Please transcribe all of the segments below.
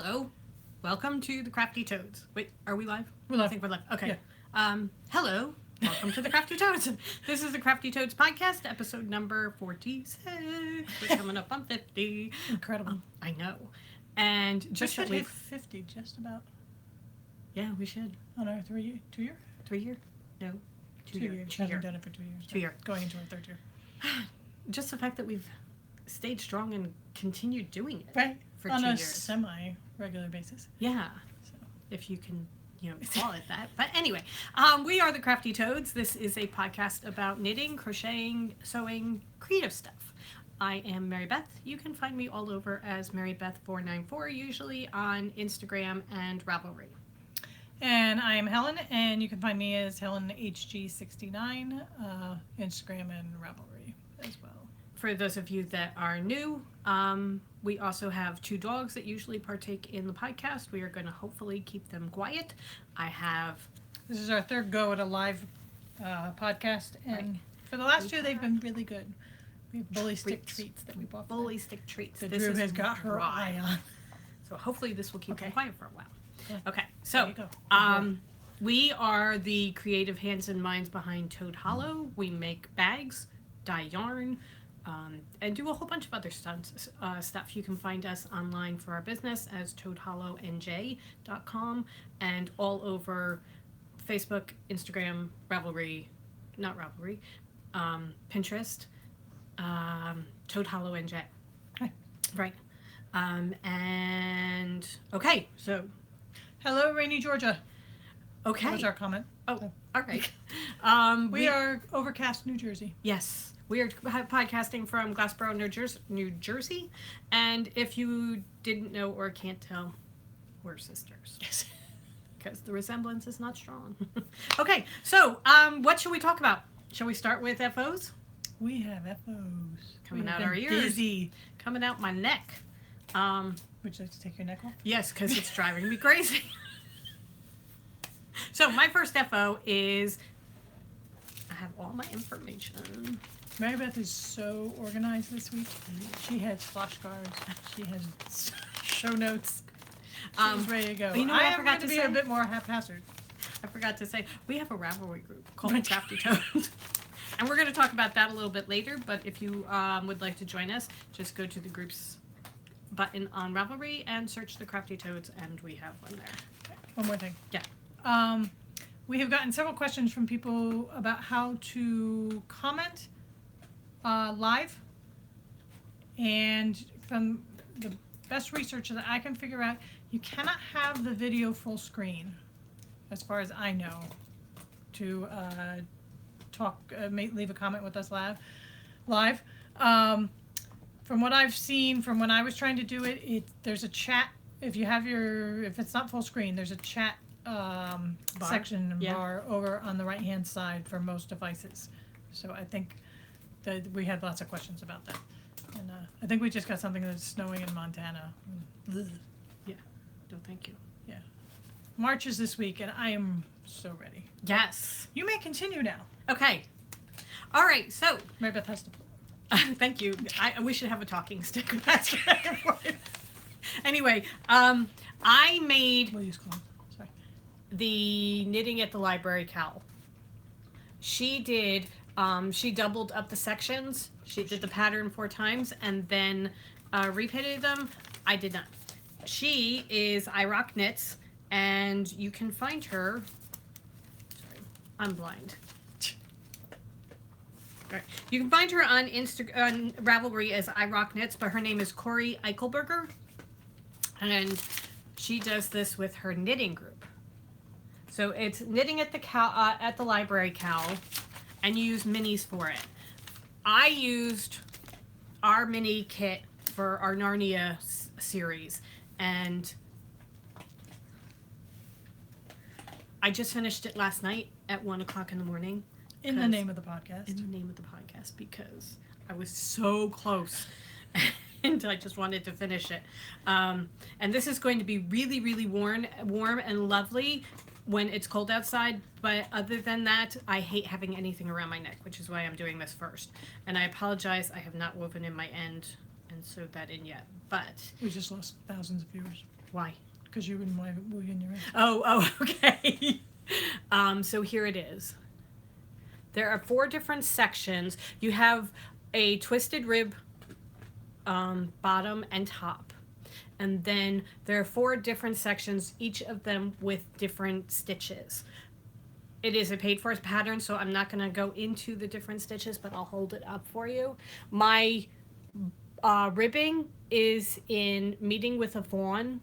Hello. Welcome to the Crafty Toads. Wait, are we live? We're live. I think we're live. Okay. Yeah. Hello. Welcome to the Crafty Toads. This is the Crafty Toads podcast, episode number 46. We're coming up on 50. Incredible. I know. And We just should that hit we've... 50 just about Yeah, we should. on our 2 year? 3 year? No. 2 year. 2 years. 2 Haven't year. done it for 2 years. 2 year. Going into our 3rd year. Just the fact that we've stayed strong and continued doing it. Right. For on 2 a years. semi-regular basis. Yeah. So. If you can, call it that. But anyway, we are the Crafty Toads. This is a podcast about knitting, crocheting, sewing, creative stuff. I am Mary Beth. You can find me all over as MaryBeth494, usually on Instagram and Ravelry. And I am Helen, and you can find me as HelenHG69, Instagram and Ravelry as well. For those of you that are new, we also have 2 dogs that usually partake in the podcast. We are going to hopefully keep them quiet. This is our 3rd go at a live podcast, and for the last 2, they've been really good. We have bully stick treats that we bought. Bully stick treats. That Drew has got her eye on. So hopefully this will keep them quiet for a while. Okay. Okay, so we are the creative hands and minds behind Toad Hollow. We make bags, dye yarn, and do a whole bunch of other stuff. You can find us online for our business as toadhollownj.com and all over Facebook, Instagram, Pinterest, Toad Hollow NJ. Hi. Right. And okay, so Hello, Rainy Georgia. okay. That was our comment. Oh, So. all right. We are overcast New Jersey. Yes, we are podcasting from Glassboro, New Jersey, and if you didn't know or can't tell, we're sisters. Yes. Because the resemblance is not strong. Okay, so what should we talk about? Shall we start with FOs? We have FOs. Coming We have out our been ears. Busy. Coming out my neck. Would you like to take your neck off? Yes, because it's driving me crazy. So my first FO is, I have all my information. Mary Beth is so organized this week. She has flashcards. She has show notes. She's ready to go. You know what I am forgot going to to be say? a bit more haphazard. I forgot to say, we have a Ravelry group called Crafty Toads. And we're going to talk about that a little bit later, but if you would like to join us, just go to the groups button on Ravelry and search the Crafty Toads, and we have one there. One more thing. Yeah. We have gotten several questions from people about how to comment live. And from the best research that I can figure out, you cannot have the video full screen, as far as I know, to leave a comment with us live. From what I've seen, from when I was trying to do it, there's a chat. If it's not full screen, there's a chat section and bar over on the right-hand side for most devices. So I think that we had lots of questions about that. And I think we just got something that's snowing in Montana. Ugh. Yeah. No, thank you. Yeah. March is this week, and I am so ready. Yes. You may continue now. Okay. All right, so. Mary Beth has to. Thank you. We should have a talking stick. That's Anyway, I made We'll use clothes. Sorry. the knitting at the library cowl. She did, she doubled up the sections. She did the pattern 4 times and then repeated them. I did not. She is I Rock Knits, and you can find her. Sorry, I'm blind. Right. You can find her on on Ravelry as I Rock Knits, but her name is Corey Eichelberger, and she does this with her knitting group. So it's knitting at the library cowl, and you use minis for it. I used our mini kit for our Narnia series, and I just finished it last night at 1:00 in the morning. In the name of the podcast. In the name of the podcast, because I was so close and I just wanted to finish it. And this is going to be really, really warm and lovely when it's cold outside. But other than that, I hate having anything around my neck, which is why I'm doing this first. And I apologize, I have not woven in my end and sewed that in yet, but We just lost thousands of viewers why? because you wouldn't want to in your head. Oh, okay. So here it is. There are 4 different sections. You have a twisted rib bottom and top. And then there are 4 different sections, each of them with different stitches. It is a paid for pattern, so I'm not going to go into the different stitches, but I'll hold it up for you. My ribbing is in Meeting with a Fawn.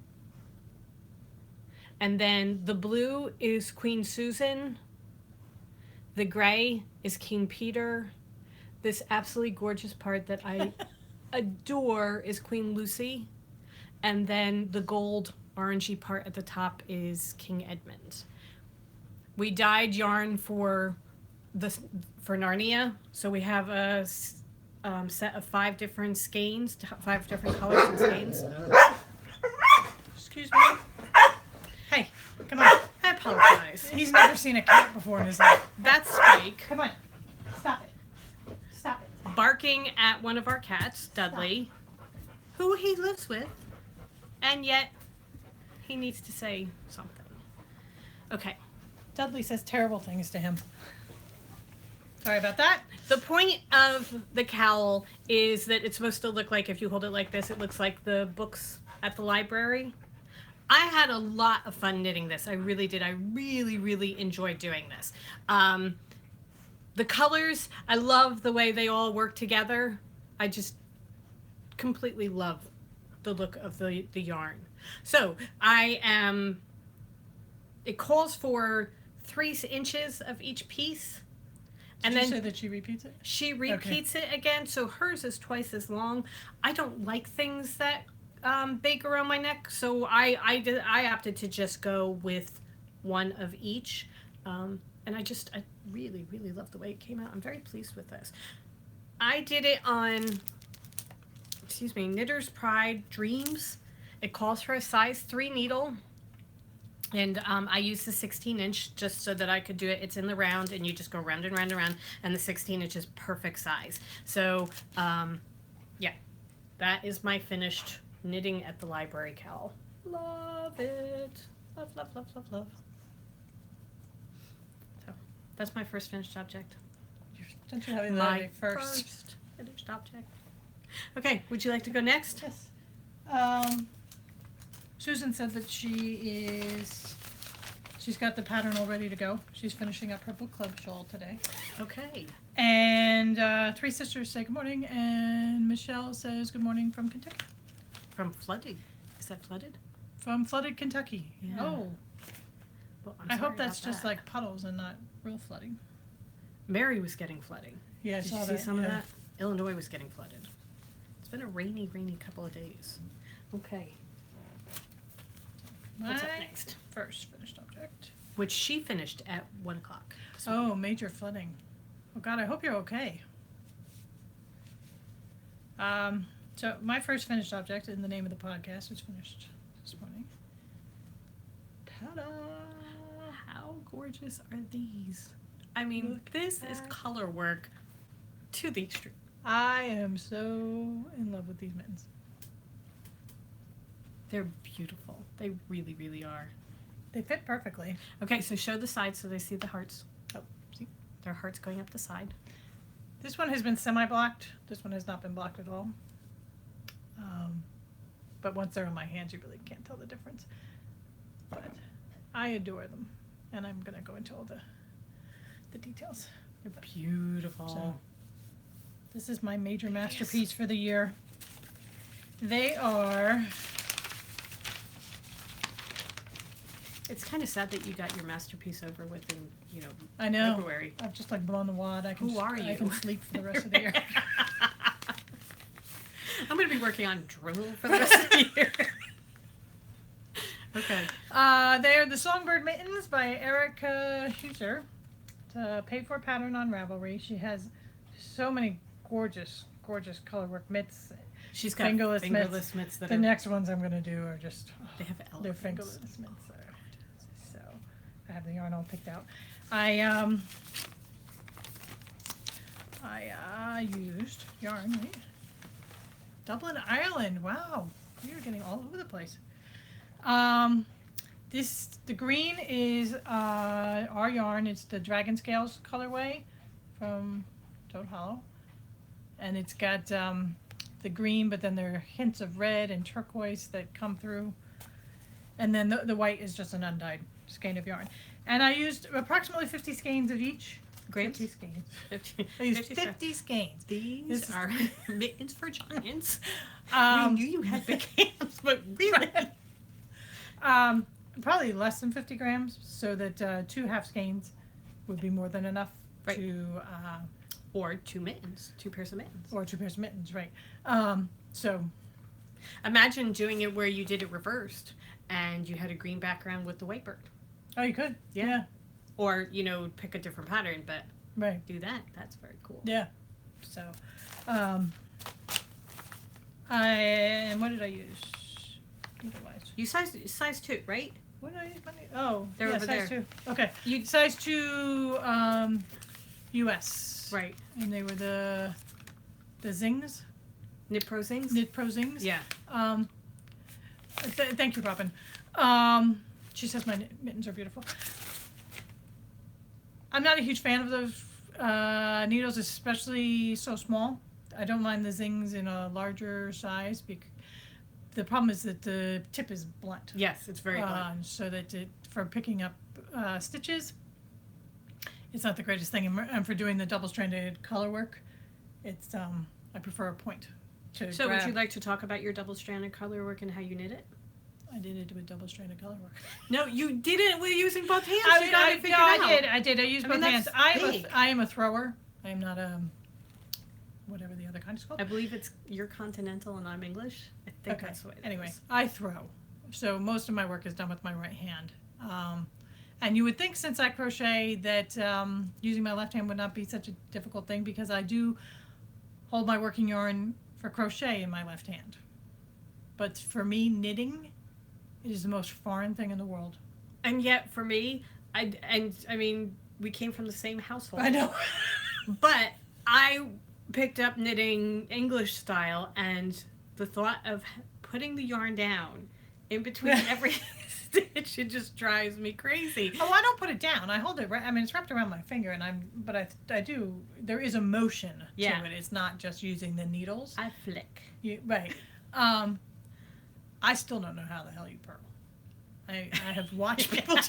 And then the blue is Queen Susan. The gray is King Peter. This absolutely gorgeous part that I adore is Queen Lucy. And then the gold orangey part at the top is King Edmund. We dyed yarn for Narnia, so we have a set of 5 different skeins, 5 different colors and skeins. Excuse me. Hey, come on. I apologize. He's never seen a cat before in his life. That's Spike Come on. Stop it. Stop it. barking at one of our cats, Dudley, who he lives with, and yet he needs to say something. Okay. Dudley says terrible things to him. Sorry about that. The point of the cowl is that it's supposed to look like, if you hold it like this, it looks like the books at the library. I had a lot of fun knitting this. I really did. I really, really enjoyed doing this. The colors, I love the way they all work together. I just completely love the look of the yarn. So it calls for 3 inches of each piece. And Did then you say that she repeats it? she repeats it again, so hers is twice as long. I don't like things that bake around my neck, so I opted to just go with 1 of each. And I really, really love the way it came out. I'm very pleased with this. I did it on, Knitter's Pride Dreams. It calls for a size 3 needle. And I used the 16-inch just so that I could do it. It's in the round, and you just go round and round and round, and the 16-inch is perfect size. So, yeah, that is my finished knitting at the library cowl. Love it. Love, love, love, love, love. So, that's my first finished object. Don't you have it My first? finished object. Okay, would you like to go next? Yes. Susan said that she's got the pattern all ready to go. She's finishing up her book club shawl today. Okay. And 3 sisters say good morning, and Michelle says good morning from Kentucky. From flooded. Is that flooded? From flooded Kentucky. Yeah. Oh, Well, I hope sorry that's about just that. like puddles and not real flooding. Mary was getting flooding. Yeah, I Did saw you see that. some of yeah. that? Illinois was getting flooded. It's been a rainy, rainy couple of days. Okay. What's up My next? first finished object. Which she finished at 1 o'clock. Oh, major flooding. Oh God, I hope you're okay. So my first finished object in the name of the podcast was finished this morning. Ta-da! How gorgeous are these? I mean, Look this at is that. color work to the extreme. I am so in love with these mittens. They're beautiful. They really, really are. They fit perfectly. Okay, so show the sides so they see the hearts. Oh, see? There are hearts going up the side. This one has been semi-blocked. This one has not been blocked at all. But once they're in my hands, you really can't tell the difference. But I adore them. And I'm going to go into all the details. They're beautiful. So, this is my major masterpiece for the year. They are... It's kind of sad that you got your masterpiece over within, I know. February. I've just like blown the wad. I can Who are I you? can sleep for the rest of the year. I'm going to be working on drill for the rest of the year. Okay. They are the Songbird Mittens by Erica Huser. It's a paid-for pattern on Ravelry. She has so many gorgeous, gorgeous colorwork mitts. She's got Fingerless fingerless mitts that The are... next ones I'm going to do are just... They have they're elephants. fingerless mitts. So I have the yarn all picked out. I used yarn, right? Dublin, Ireland. Wow, you're getting all over the place. The green is our yarn. It's the Dragon Scales colorway from Toad Hollow, and it's got the green, but then there are hints of red and turquoise that come through, and then the white is just an undyed skein of yarn. And I used approximately 50 skeins of each. Great. 50 skeins. 50, I used 50 skeins. These are mittens for giants. We Um, knew you had big hands, but really. Probably less than 50 grams, so that 2 half skeins would be more than enough Right. to, Or 2 mittens, 2 pairs of mittens. or 2 pairs of mittens, right? So, Imagine doing it where you did it reversed and you had a green background with the white bird. oh, you could, Yeah. yeah, Or, pick a different pattern, but right, do that. That's very cool. yeah. So, what did I use? Needle-wise. You size 2, right? What did I use? Oh, They're yeah, over size there. 2. Okay, You size 2, US. right. And they were the Zings, Knit Pro Zings? Knit Pro Zings. Yeah. Thank you, Robin. She says my mittens are beautiful. I'm not a huge fan of those needles, especially so small. I don't mind the Zings in a larger size. The problem is that the tip is blunt. Yes, it's very blunt. So that for picking up stitches, it's not the greatest thing. And for doing the double-stranded color work, it's I prefer a point to So grab. would you like to talk about your double-stranded color work and how you knit it? I did it with double-stranded color work. No, you did it with using both hands. You got it figured out. I did. I used I both mean, hands. that's big. I am a thrower. I am not a whatever the other kind is called. I believe you're continental and I'm English. I think Okay. that's the way it Anyway, is. I throw. So most of my work is done with my right hand. And you would think since I crochet that using my left hand would not be such a difficult thing because I do hold my working yarn for crochet in my left hand. But for me, knitting, it is the most foreign thing in the world. And yet, for me, I mean, we came from the same household. I know. But I picked up knitting English style, and the thought of putting the yarn down in between every stitch, it just drives me crazy. Oh, I don't put it down. I hold it right. I mean, it's wrapped around my finger, and I do. There is a motion to it. It's not just using the needles. I flick. Right. I still don't know how the hell you purl. I have watched people do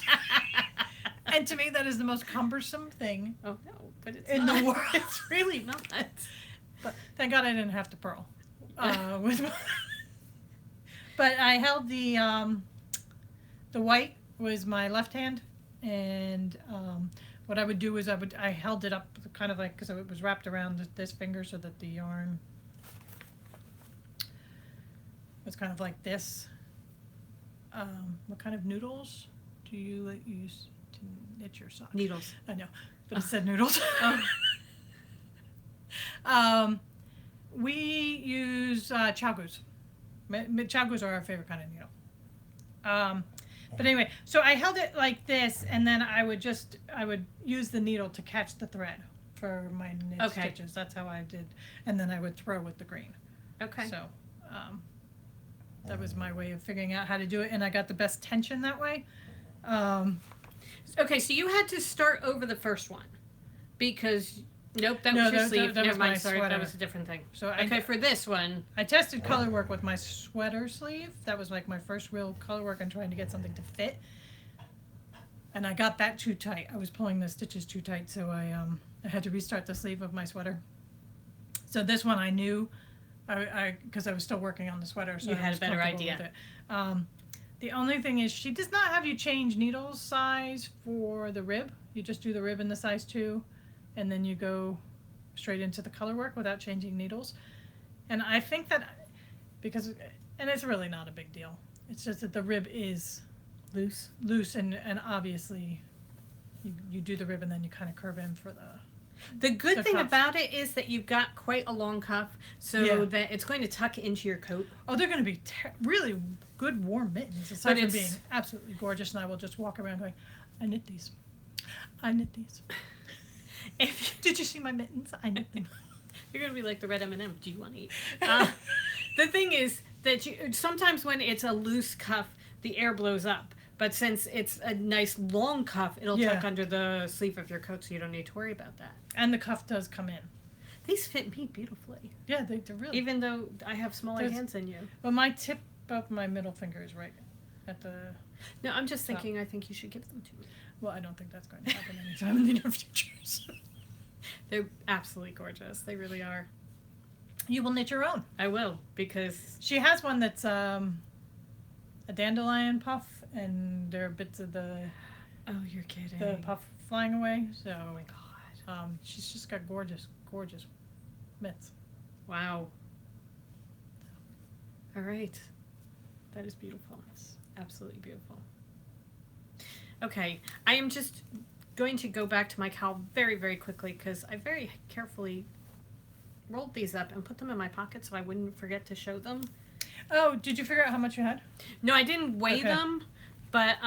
and to me that is the most cumbersome thing Oh no, but it's in not. the world. It's really not. But thank God I didn't have to purl. But I held the white was my left hand, and what I would do is I held it up kind of like because it was wrapped around this finger so that the yarn was kind of like this. What kind of noodles do you use to knit your socks? Needles. I know, but it said noodles. Oh. We use chagus. Chagus are our favorite kind of needle. But anyway, so I held it like this, and then I would use the needle to catch the thread for my knit stitches. That's how I did, and then I would throw with the green. Okay. So that was my way of figuring out how to do it, and I got the best tension that way. Okay, so you had to start over the first one because nope, that was your sleeve. that Never was my mind, sorry, that sweater. was a different thing. So Okay, for this one, I tested color work with my sweater sleeve. That was like my first real color work on trying to get something to fit. And I got that too tight. I was pulling the stitches too tight, so I had to restart the sleeve of my sweater. So this one I knew, because I was still working on the sweater, so You I had was a better comfortable idea. with it. The only thing is she does not have you change needle size for the rib. You just do the rib in the size 2, and then you go straight into the color work without changing needles. And I think that and it's really not a big deal. It's just that the rib is loose and obviously you do the rib and then you kind of curve in for the good the thing cuff. about it is that you've got quite a long cuff, so Yeah. that it's going to tuck into your coat. Oh, they're going to be really good warm mittens, aside from it's- being absolutely gorgeous, and I will just walk around going, I knit these. I knit these. If Did you see my mittens? I knit them. you're going to be like the red M&M, do you want to eat? The thing is that sometimes when it's a loose cuff, the air blows up. But since it's a nice long cuff, it'll tuck under the sleeve of your coat, so you don't need to worry about that. And the cuff does come in. These fit me beautifully. Yeah, they're really. Even though I have smaller hands than you. Well, my tip of my middle finger is right at the. No, I'm just thinking. I think you should give them to me. Well, I don't think that's going to happen anytime in the near future. They're absolutely gorgeous. They really are. You will knit your own. I will, because she has one that's a dandelion puff, and there are bits of the. Oh, you're kidding. The puff flying away. So. Oh my god. She's just got gorgeous mitts. Wow. All right. That is beautiful. It's absolutely beautiful. Okay, I am just going to go back to my cowl very, very quickly because I very carefully rolled these up and put them in my pocket so I wouldn't forget to show them. Oh, did you figure out how much you had? No, I didn't weigh them, but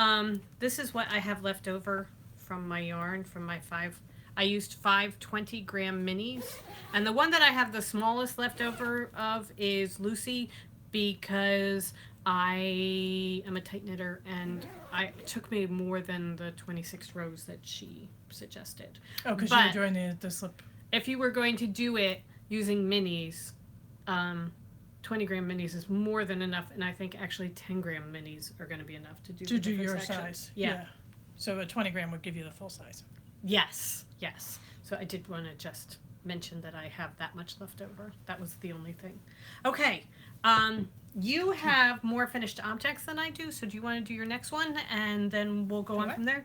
this is what I have left over from my yarn, from my I used 5 20-gram minis, and the one that I have the smallest left over of is Lucy, because I am a tight knitter and it took me more than the 26 rows that she suggested. Oh, because you were doing the slip. If you were going to do it using minis, 20-gram minis is more than enough, and I think actually 10-gram minis are going to be enough to do your sections. size. Yeah. So a 20-gram would give you the full size. Yes. So I did want to just mention that I have that much left over. That was the only thing. Okay. You have more finished objects than I do, so do you want to do your next one, and then we'll go on from there?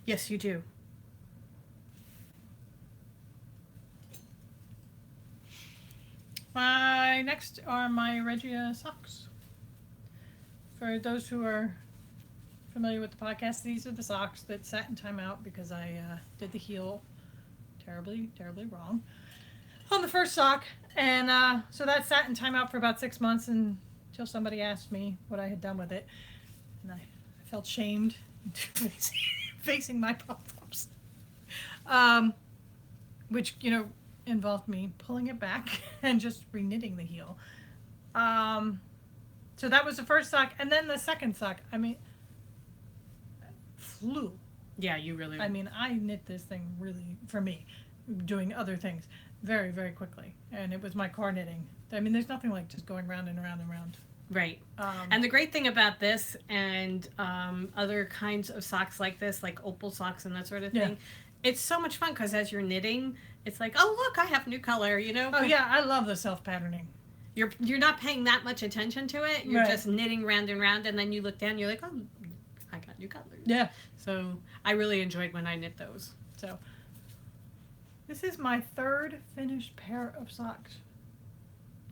Yes, you do. My next are my Regia socks. For those who are familiar with the podcast, these are the socks that sat in timeout because I did the heel terribly wrong on the first sock, and so that sat in timeout for about 6 months until somebody asked me what I had done with it, and I felt shamed facing my problems, which involved me pulling it back and just reknitting the heel. So that was the first sock, and then the second sock, flew. Yeah, you really. I knit this thing really, for me, doing other things very, very quickly, and it was my core knitting. There's nothing like just going round and around and around. Right. And the great thing about this and other kinds of socks like this, like opal socks and that sort of thing, it's so much fun because as you're knitting, it's like, oh look, I have new color, Oh yeah, I love the self-patterning. You're not paying that much attention to it. You're just knitting round and round, and then you look down, you're like, oh, I got new colors. Yeah. So I really enjoyed when I knit those. So this is my third finished pair of socks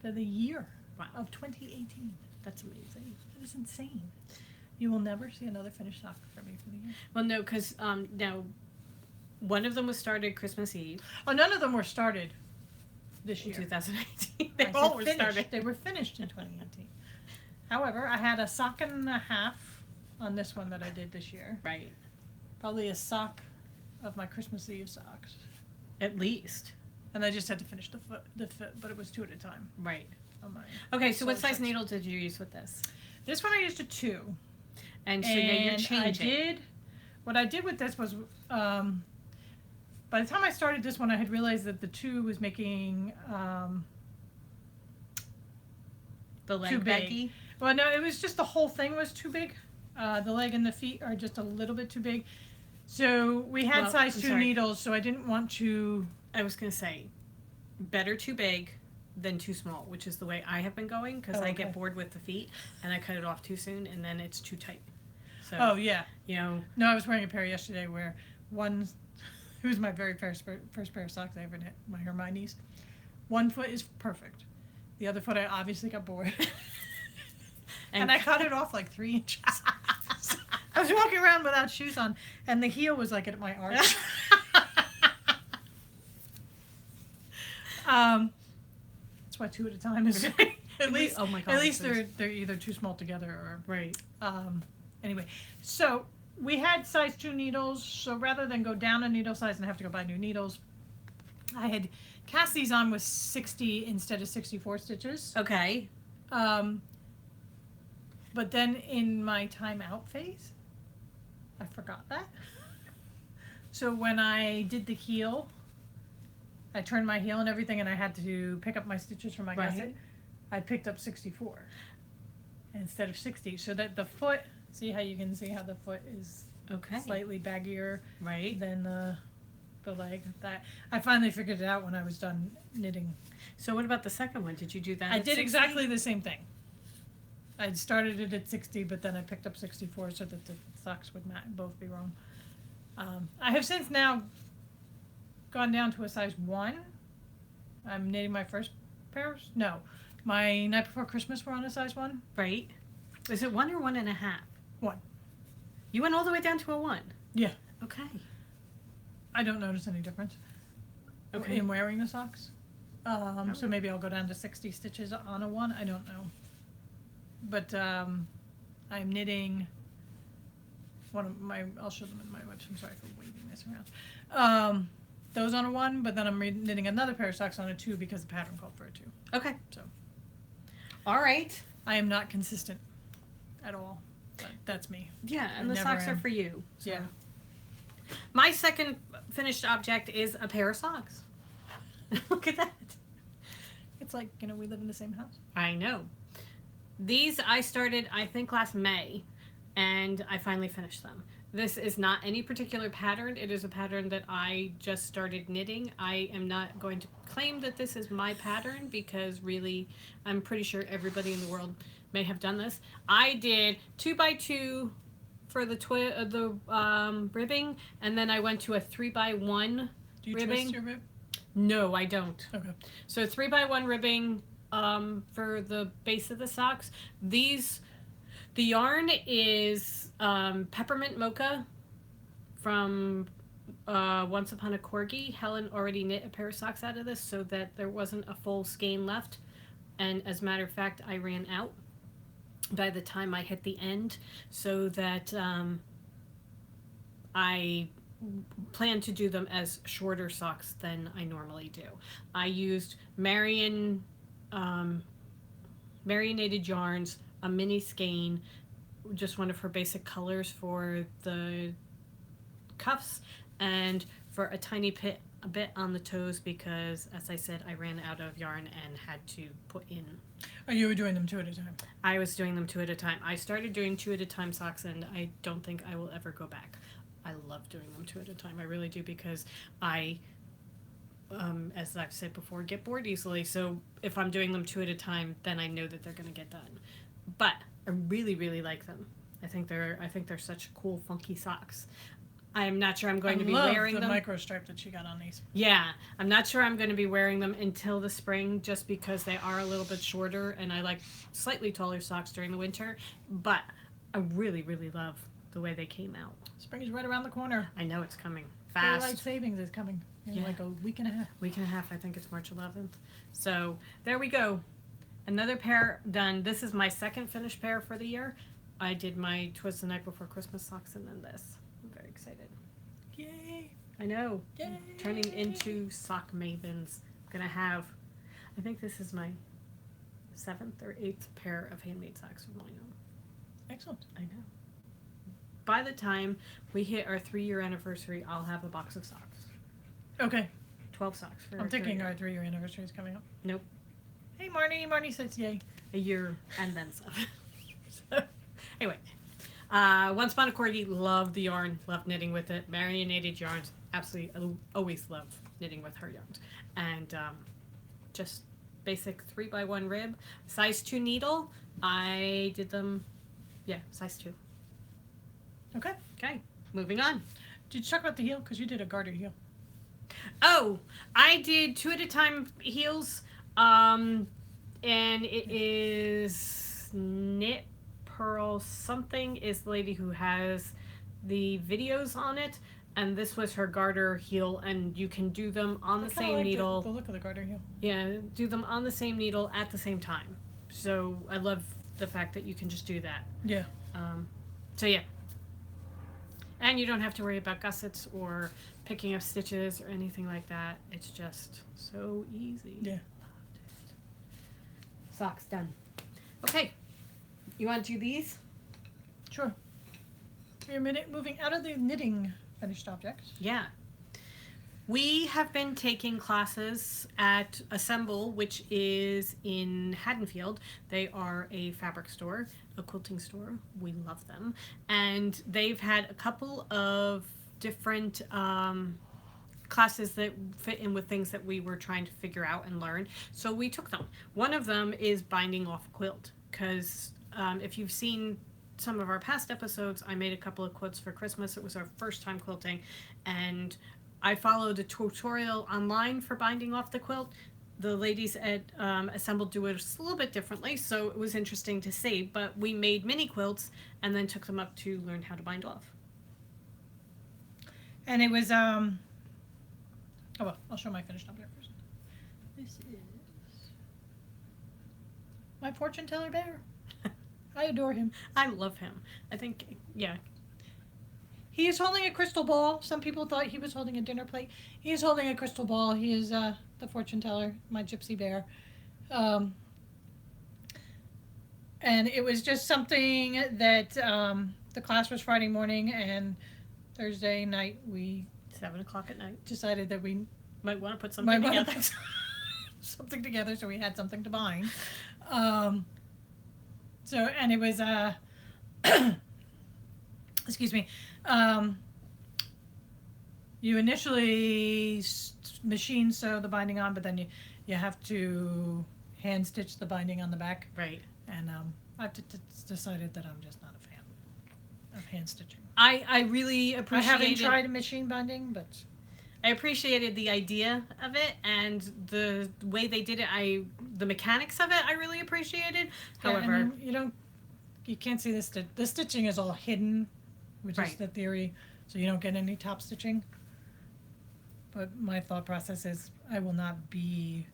for the year of 2018. That's amazing. That is insane. You will never see another finished sock from me for the year. Well, no, because now one of them was started Christmas Eve. Oh, none of them were started this year. 2018. They all were started. They were finished in 2018. However, I had a sock and a half on this one that I did this year. Right. Probably a sock of my Christmas Eve socks. At least. And I just had to finish the foot, but it was 2 at a time. Right. On my okay, so what size needle did you use with this? This one I used a 2. And so now you're changing. What I did with this was, by the time I started this one, I had realized that the 2 was making the leg too big. baggy? Well, no, it was just the whole thing was too big. The leg and the feet are just a little bit too big. So we had size 2 needles, so I didn't want to... I was going to say, better too big than too small, which is the way I have been going, because I get bored with the feet, and I cut it off too soon, and then it's too tight. So, No, I was wearing a pair yesterday where one... It was my very first pair of socks I ever knit, my Hermione's. One foot is perfect. The other foot I obviously got bored. and I cut it off like 3 inches. I was walking around without shoes on, and the heel was like at my arch. That's why 2 at a time is at least. Oh my God! At least they're either too small together or right. Anyway, so we had size 2 needles. So rather than go down a needle size and have to go buy new needles, I had cast these on with 60 instead of 64 stitches. Okay. But then in my time out phase, I forgot that. So when I did the heel, I turned my heel and everything, and I had to pick up my stitches from my gusset. I picked up 64 instead of 60, so that the foot, see how you can see how the foot is slightly baggier than the leg. That I finally figured it out when I was done knitting. So what about the second one? Did you do that? I did exactly the same thing. I started it at 60, but then I picked up 64 so that the socks would not both be wrong. I have since now gone down to a size 1. I'm knitting my first pairs. No, my night before Christmas were on a size 1. Right. Is it 1 or 1.5? 1. You went all the way down to a 1? Yeah. Okay. I don't notice any difference in wearing the socks. So maybe I'll go down to 60 stitches on a 1. I don't know. But I'm knitting one of my, I'll show them in my website. I'm sorry for waving this around. Those on a 1, but then I'm knitting another pair of socks on a 2 because the pattern called for a 2. Okay. So. All right. I am not consistent at all. But that's me. Yeah, and the socks are for you. So. Yeah. My second finished object is a pair of socks. Look at that. It's like, we live in the same house. I know. These I started, I think, last May, and I finally finished them. This is not any particular pattern. It is a pattern that I just started knitting. I am not going to claim that this is my pattern because really, I'm pretty sure everybody in the world may have done this. I did 2x2 for the ribbing, and then I went to a 3x1 Do you ribbing. twist your rib? No, I don't. Okay. So 3x1 ribbing for the base of the socks. The yarn is Peppermint Mocha from Once Upon a Corgi. Helen already knit a pair of socks out of this so that there wasn't a full skein left. And as a matter of fact, I ran out by the time I hit the end, so that I plan to do them as shorter socks than I normally do. I used marionated yarns, a mini skein, just one of her basic colors for the cuffs, and for a tiny bit on the toes because, as I said, I ran out of yarn and had to put in. Oh, you were doing them 2 at a time? I was doing them 2 at a time. I started doing 2 at a time socks, and I don't think I will ever go back. I love doing them 2 at a time. I really do, because I, as I've said before, get bored easily. So if I'm doing them 2 at a time, then I know that they're going to get done. But I really, really like them. I think they're such cool, funky socks. I'm not sure I'm going to be wearing them. I love the micro stripe that she got on these. Yeah, I'm not sure I'm going to be wearing them until the spring, just because they are a little bit shorter, and I like slightly taller socks during the winter. But I really, really love the way they came out. Spring is right around the corner. I know it's coming fast. Daylight savings is coming in like a week and a half. Week and a half. I think it's March 11th. So there we go. Another pair done. This is my second finished pair for the year. I did my Twas the Night Before Christmas socks, and then this. I'm very excited. Yay! I know. Yay! Turning into sock mavens. I'm gonna have, I think this is my 7th or 8th pair of handmade socks with mine on. Excellent. I know. By the time we hit our 3-year anniversary, I'll have a box of socks. Okay. 12 socks. I'm thinking our 3-year anniversary is coming up. Nope. Hey, Marnie. Marnie says yay. A year and then some. So, anyway. Once Upon a Corgi, loved the yarn, loved knitting with it. Marionated yarns, absolutely, always love knitting with her yarns. And just basic 3x1 rib. Size 2 needle. I did them, size 2. Okay. Okay, moving on. Did you talk about the heel? Because you did a garter heel. Oh, I did 2 at a time heels. And it is Knit Pearl something is the lady who has the videos on it, and this was her garter heel, and you can do them on the same needle. The look of the garter heel. Yeah, do them on the same needle at the same time. So I love the fact that you can just do that. Yeah. So yeah. And you don't have to worry about gussets or picking up stitches or anything like that. It's just so easy. Yeah. Socks done. Okay. You want to do these? Sure. You're moving out of the knitting finished objects. Yeah. We have been taking classes at Assemble, which is in Haddonfield. They are a fabric store, a quilting store. We love them. And they've had a couple of different classes that fit in with things that we were trying to figure out and learn. So we took them. One of them is binding off a quilt, because if you've seen some of our past episodes, I made a couple of quilts for Christmas. It was our first time quilting, and I followed a tutorial online for binding off the quilt. The ladies at Assemble do it a little bit differently, so it was interesting to see. But we made mini quilts and then took them up to learn how to bind off. And it was, oh, well, I'll show my finished object first. This is my fortune teller bear. I adore him. I love him. I think, yeah. He is holding a crystal ball. Some people thought he was holding a dinner plate. He is holding a crystal ball. He is the fortune teller, my gypsy bear. And it was just something that the class was Friday morning, and Thursday night we 7 o'clock at night. decided that we Might want to put something together. something together, so we had something to bind. So, and it was excuse me. You initially machine sew the binding on, but then you have to hand stitch the binding on the back. Right. And I've decided that I'm just not a fan of hand stitching. I really appreciated. I haven't tried machine binding, but I appreciated the idea of it and the way they did it. The mechanics of it I really appreciated. yeah, However, and you can't see the stitching is all hidden, which is Right. the theory, so you don't get any top stitching. But my thought process is I will not be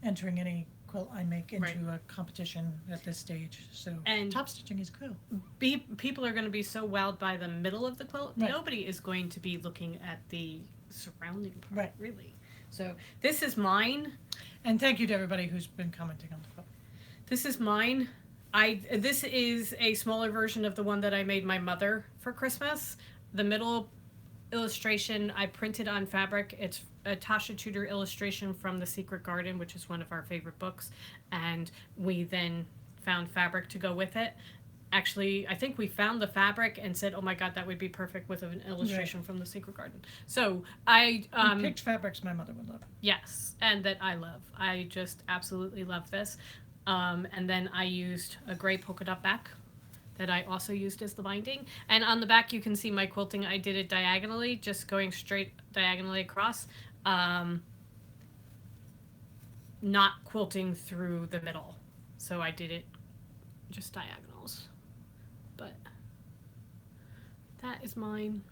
entering any quilt I make into Right. a competition at this stage. So And- top stitching is cool. people are going to be so wowed by the middle of the quilt. Right. Nobody is going to be looking at the surrounding part, Right. really. So this is mine. And thank you to everybody who's been commenting on the quilt. This is mine. This is a smaller version of the one that I made my mother for Christmas. The middle illustration I printed on fabric. It's a Tasha Tudor illustration from The Secret Garden, which is one of our favorite books. And we then found fabric to go with it. Actually, I think we found the fabric and said, oh my God, that would be perfect with an illustration from The Secret Garden. So I... You picked fabrics my mother would love. Yes, and that I love. I just absolutely love this. And then I used a gray polka dot back that I also used as the binding. And on the back you can see my quilting. I did it diagonally, just going straight diagonally across. Not quilting through the middle. So I did it just diagonals. But that is mine.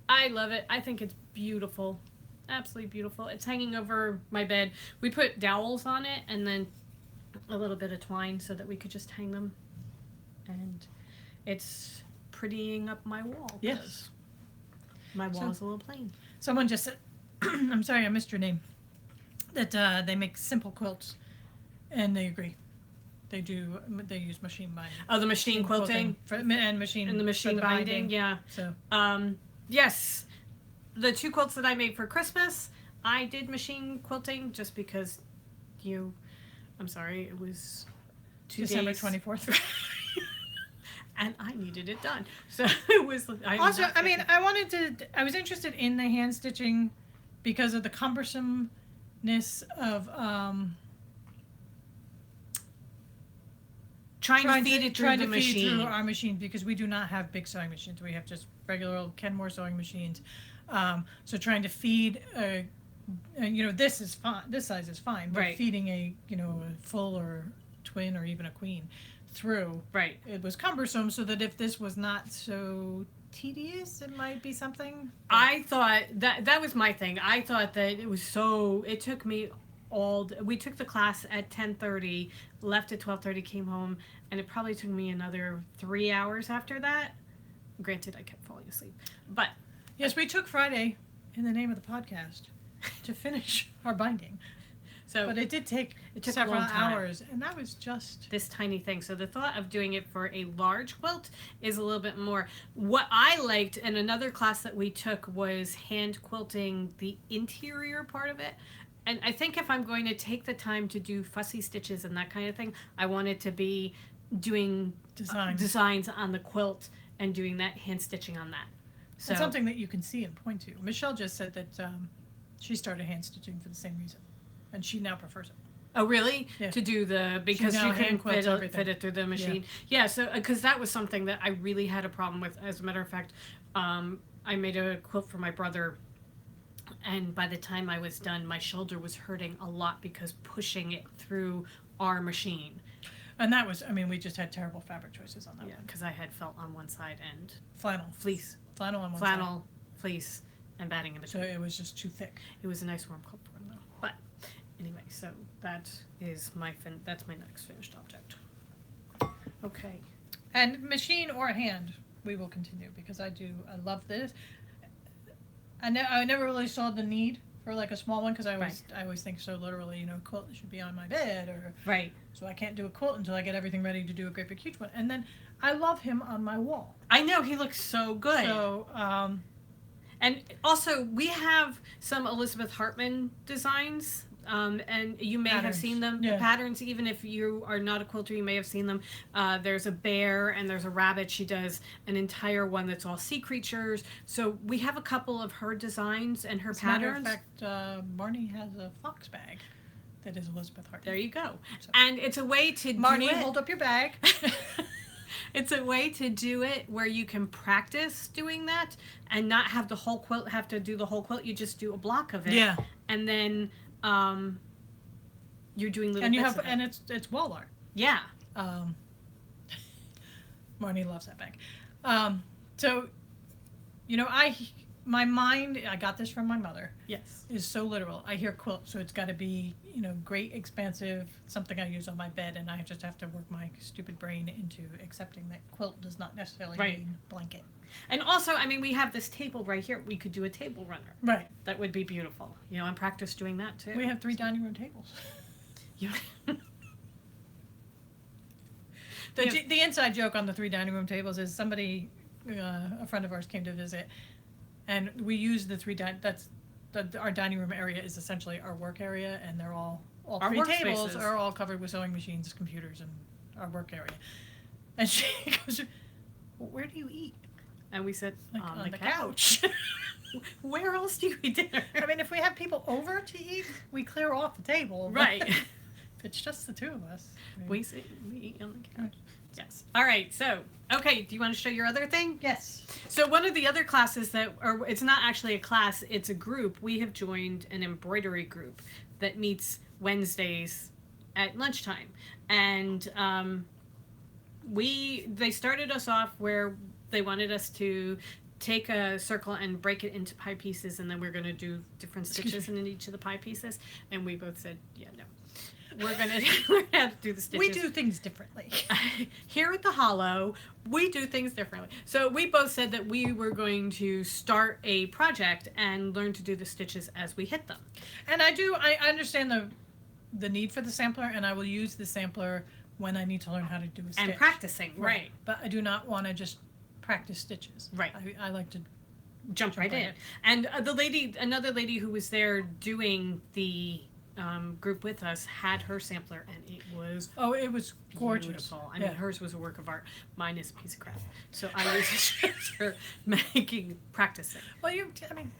I love it. I think it's beautiful. Absolutely beautiful. It's hanging over my bed. We put dowels on it and then a little bit of twine so that we could just hang them. And it's prettying up my wall. 'Cause Yes. My wall is a little plain. Someone just said, I'm sorry, I missed your name, that they make simple quilts, and they agree. They use machine binding. Oh, the machine quilting and machine and the machine for the binding, yeah. So Yes. The 2 quilts that I made for Christmas, I did machine quilting just because I'm sorry, it was 2 December days. 24th. And I needed it done. So it was... I was interested in the hand stitching because of the cumbersomeness of trying to feed it through the machine. Feed through our machine, because we do not have big sewing machines. We have just regular old Kenmore sewing machines. So trying to feed this is fine. This size is fine. But Right. feeding a full or twin or even a queen through, Right. it was cumbersome. So that if this was not so tedious, it might be something. I thought that was my thing. I thought that it was it took me we took the class at 10:30, left at 12:30, came home, and it probably took me another 3 hours after that. Granted, I kept falling asleep. But Yes, we took Friday in the name of the podcast to finish our binding. So But it did take it took a several long time. hours, and that was just This tiny thing. So the thought of doing it for a large quilt is a little bit more. What I liked in another class that we took was hand quilting the interior part of it. And I think if I'm going to take the time to do fussy stitches and that kind of thing, I want it to be doing designs on the quilt and doing that hand stitching on that. So it's something that you can see and point to. Michelle just said that she started hand stitching for the same reason, and she now prefers it. Oh, really? Yeah. To do the because now you can hand quilts fit it through the machine. Yeah. So because that was something that I really had a problem with. As a matter of fact, I made a quilt for my brother, and by the time I was done, my shoulder was hurting a lot because pushing it through our machine. And that was, I mean, we just had terrible fabric choices on that Yeah, one. because I had felt on one side and Flannel on one side. flannel, fleece, and batting in between. So it was just too thick. It was a nice warm quilt for him though. But anyway, so that is that's my next finished object. Okay. And machine or hand, we will continue because I love this. I never really saw the need for like a small one because I always think so literally, you know, quilt should be on my bed or Right. so I can't do a quilt until I get everything ready to do a great big huge one. And then I love him on my wall. I know he looks so good. So and also we have some Elizabeth Hartman designs. And you may have seen them, the patterns, even if you are not a quilter, you may have seen them. There's a bear and there's a rabbit. She does an entire one that's all sea creatures. So we have a couple of her designs and her patterns. Matter of fact, Marnie has a fox bag that is Elizabeth Hartman. There you go. So. And it's a way to Marnie, do it. hold up your bag. It's a way to do it where you can practice doing that and not have the whole quilt, have to do the whole quilt. You just do a block of it. Yeah. And then you're doing little and you bits have of it. and it's wall art. Yeah. Marnie loves that bag. So, you know, my mind, I got this from my mother. Yes. Is so literal. I hear quilt, so it's got to be, you know, great, expansive, something I use on my bed, and I just have to work my stupid brain into accepting that quilt does not necessarily mean blanket. And also, I mean, we have this table right here. We could do a table runner. Right. That would be beautiful. You know, and practice doing that too. We have 3 dining room tables. Yeah. The inside joke on the 3 dining room tables is somebody, a friend of ours came to visit, and we use the 3 our dining room area is essentially our work area, and they're all Our 3 tables workspaces. are all covered with sewing machines, computers, and our work area. And she goes, well, "Where do you eat?" And we said, Like, on the couch. Where else do you eat dinner? I mean, if we have people over to eat, we clear off the table. but Right. if it's just the 2 of us. I mean, We eat on the couch. Yes. All right. So, okay. Do you want to show your other thing? yes. So one of the other classes that, or it's not actually a class, it's a group. We have joined an embroidery group that meets Wednesdays at lunchtime. And they started us off where they wanted us to take a circle and break it into pie pieces, and then we're going to do different stitches in each of the pie pieces. And we both said, yeah, no. We're gonna have to do the stitches. We do things differently. Here at the Hollow, we do things differently. So we both said that we were going to start a project and learn to do the stitches as we hit them. And I understand the need for the sampler, and I will use the sampler when I need to learn how to do a stitch. And practicing, right. But I do not want to just practice stitches. Right. I like to Jump right in. And another lady who was there doing the group with us had her sampler, and it was it was gorgeous. Beautiful. I mean, hers was a work of art. Mine is a piece of crap. So I was just practicing. Well, you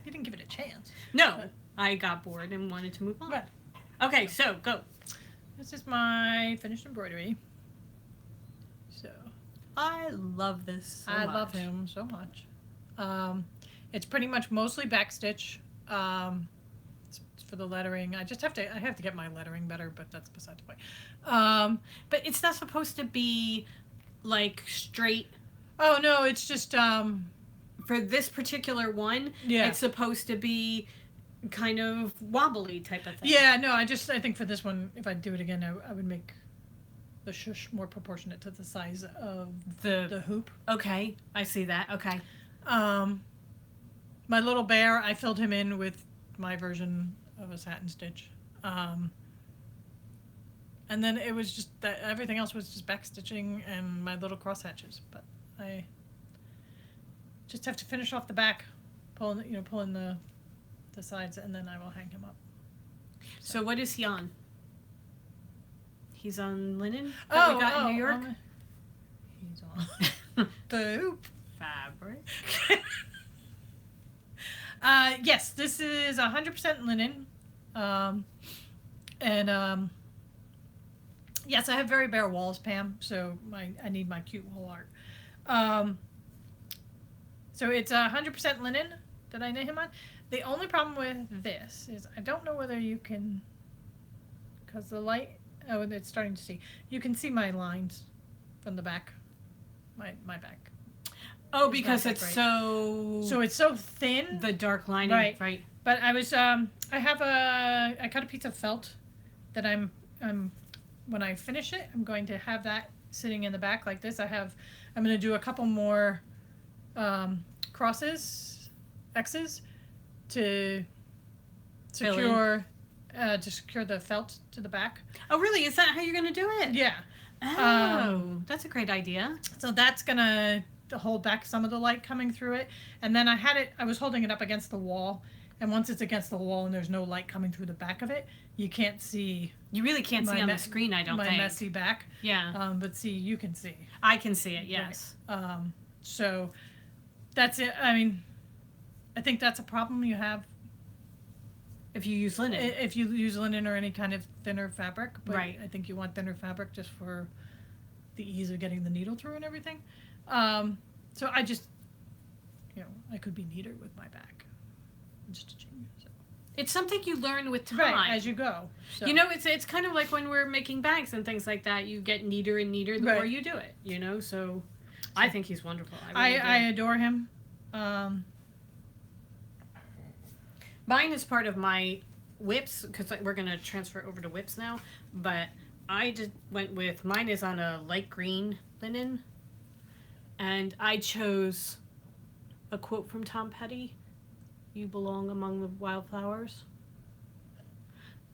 didn't give it a chance. No, I got bored and wanted to move on. Right. Okay, so go. This is my finished embroidery. So I love this so I much. love him so much. It's pretty much mostly backstitch. It's for the lettering. I have to get my lettering better, but that's beside the point. But it's not supposed to be like straight. Oh no, it's just For this particular one, Yeah. it's supposed to be kind of wobbly type of thing. Yeah, no, I think for this one, if I do it again, I would make the shush more proportionate to the size of the hoop. Okay, I see that. Okay. My little bear, I filled him in with my version of a satin stitch. And then it was just that everything else was just back stitching and my little cross hatches. But I just have to finish off the back, pulling the sides, and then I will hang him up. So what is he on? He's on linen that we got in New York? He's on the hoop. Fabric. Yes, this is 100% linen. Yes, I have very bare walls, Pam, so I need my cute wall art. So it's 100% linen that I knit him on. The only problem with this is I don't know whether you can, because the light, it's starting to see. You can see my lines from the back, my back. Oh, because it's so... So it's so thin. The dark lining, right. But I cut a piece of felt that I'm when I finish it, I'm going to have that sitting in the back like this. I'm going to do a couple more crosses, X's, to secure the felt to the back. Oh, really? Is that how you're going to do it? Yeah. Oh, that's a great idea. So that's going to hold back some of the light coming through it. And then I was holding it up against the wall. And once it's against the wall and there's no light coming through the back of it, you can't see. You really can't see on the screen, I don't think. My messy back. Yeah. But see, you can see. I can see it, yes. Right. So that's it. I mean, I think that's a problem you have. If you use linen. If you use linen or any kind of thinner fabric. But right. I think you want thinner fabric just for the ease of getting the needle through and everything. So I just, I could be neater with my back. So. It's something you learn with time. Right, as you go. So. It's kind of like when we're making bags and things like that. You get neater and neater the more you do it, So I think he's wonderful. I adore him. Mine is part of my whips, because we're going to transfer over to whips now. But I just went with, mine is on a light green linen. And I chose a quote from Tom Petty. You belong among the wildflowers.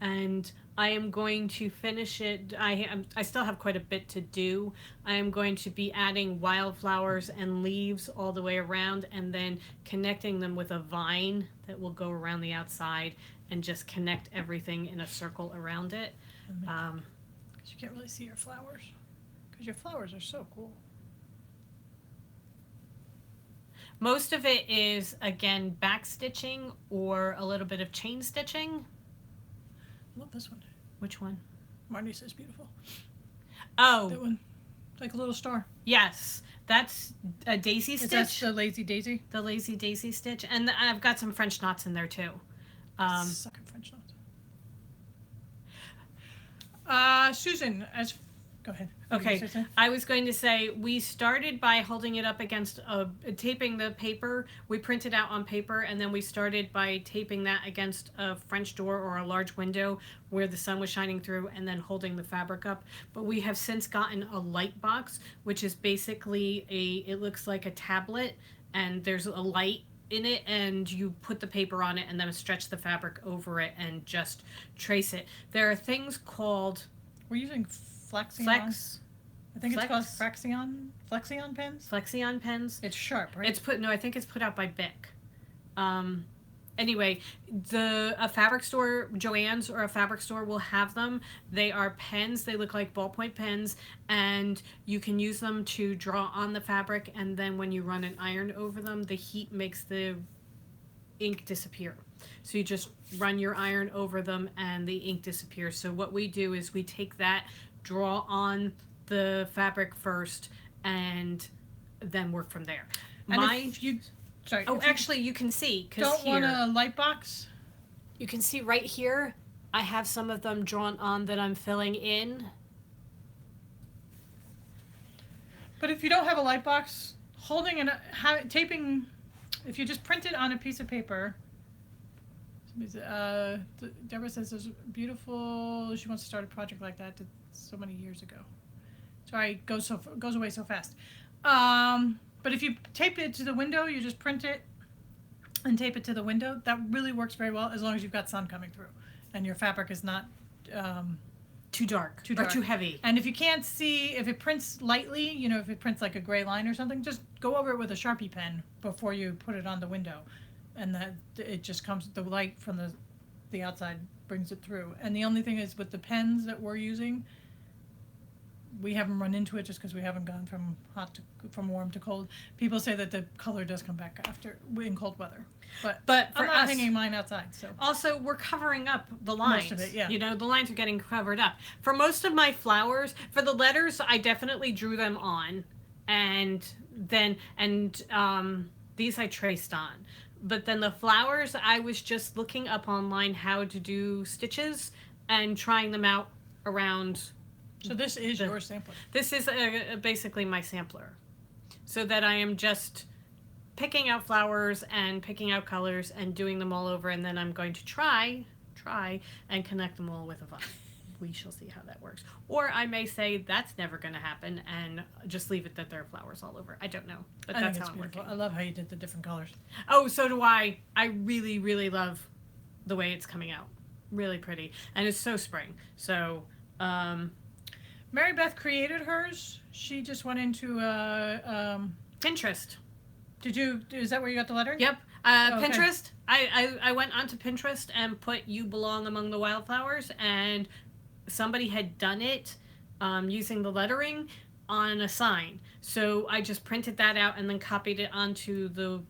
And I am going to finish it. I still have quite a bit to do. I am going to be adding wildflowers and leaves all the way around, and then connecting them with a vine that will go around the outside and just connect everything in a circle around it. Because you can't really see your flowers. Because your flowers are so cool. Most of it is, again, back stitching or a little bit of chain stitching. I love this one. Which one? Marnie says beautiful. Oh. That one. It's like a little star. Yes. That's a daisy stitch. That's the lazy daisy? The lazy daisy stitch. And I've got some French knots in there, too. Suck at French knots. Susan, go ahead. Okay, I was going to say, we started by holding it up against, taping the paper. We printed out on paper, and then we started by taping that against a French door or a large window where the sun was shining through, and then holding the fabric up. But we have since gotten a light box, which is basically it looks like a tablet, and there's a light in it, and you put the paper on it and then stretch the fabric over it and just trace it. There are things called... We're using Flexion. I think it's called Flexion pens. Flexion pens. It's sharp, right? I think it's put out by Bic. Anyway, a fabric store, Joann's or a fabric store, will have them. They are pens. They look like ballpoint pens, and you can use them to draw on the fabric, and then when you run an iron over them, the heat makes the ink disappear. So you just run your iron over them and the ink disappears. So what we do is we take that, draw on the fabric first, and then work from there. Actually, you can see. Don't want a light box? You can see right here, I have some of them drawn on that I'm filling in. But if you don't have a light box, taping, if you just print it on a piece of paper... Deborah says there's beautiful. She wants to start a project like that so many years ago. Sorry, it goes away so fast. But if you tape it to the window, you just print it and tape it to the window. That really works very well as long as you've got sun coming through and your fabric is not Too dark. Too Or dark. too heavy. And if you can't see, if it prints lightly, you know, if it prints like a gray line or something, just go over it with a Sharpie pen before you put it on the window. And that it just comes, the light from the outside brings it through. And the only thing is with the pens that we're using, we haven't run into it just because we haven't gone from warm to cold. People say that the color does come back after in cold weather, but for I'm not us, hanging mine outside. So also we're covering up the lines. Most of it, yeah. You know, the lines are getting covered up. For most of my flowers, for the letters, I definitely drew them on, and then these I traced on. But then the flowers, I was just looking up online how to do stitches and trying them out around. So this is your sampler. This is basically my sampler, so that I am just picking out flowers and picking out colors and doing them all over, and then I'm going to try and connect them all with a vine. We shall see how that works. Or I may say that's never going to happen and just leave it that there are flowers all over. I don't know, but that's how I'm working. I love how you did the different colors. Oh, so do I. I really, really love the way it's coming out. Really pretty, and it's so spring. So. Mary Beth created hers. She just went into Pinterest. Is that where you got the lettering? Yep. Okay. Pinterest. I went onto Pinterest and put "You Belong Among the Wildflowers," and somebody had done it using the lettering on a sign. So I just printed that out and then copied it onto the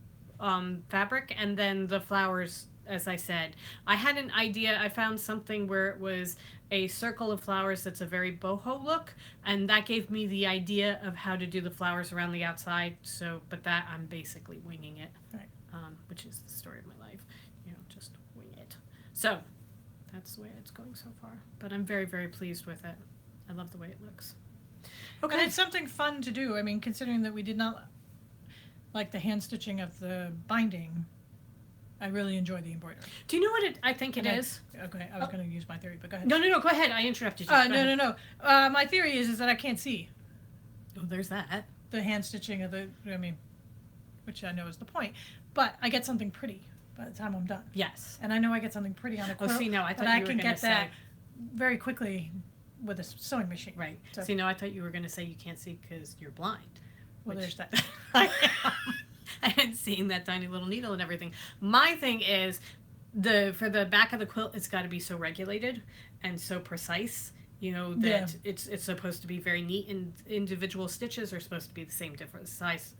fabric, and then the flowers, as I said. I had an idea. I found something where it was a circle of flowers that's a very boho look, and that gave me the idea of how to do the flowers around the outside. So, but that I'm basically winging it, right. Which is the story of my life. You know, just wing it. So that's the way it's going so far. But I'm very, very pleased with it. I love the way it looks. Okay. And it's something fun to do. I mean, considering that we did not like the hand stitching of the binding, I really enjoy the embroidery. Do you know what I think it is? Okay, I was going to use my theory, but go ahead. No, go ahead. I interrupted you. No. My theory is that I can't see Oh, there's that. the hand stitching of which I know is the point, but I get something pretty by the time I'm done. Yes. And I know I get something pretty on a quilt. Oh, see, no, I thought but you were can gonna get that say- very quickly with a sewing machine. Right. So, See, no, I thought you were going to say you can't see because you're blind. well, which- there's that. I am. And seeing that tiny little needle and everything. My thing is, for the back of the quilt, it's got to be so regulated and so precise. You know that it's supposed to be very neat, and individual stitches are supposed to be the same different size,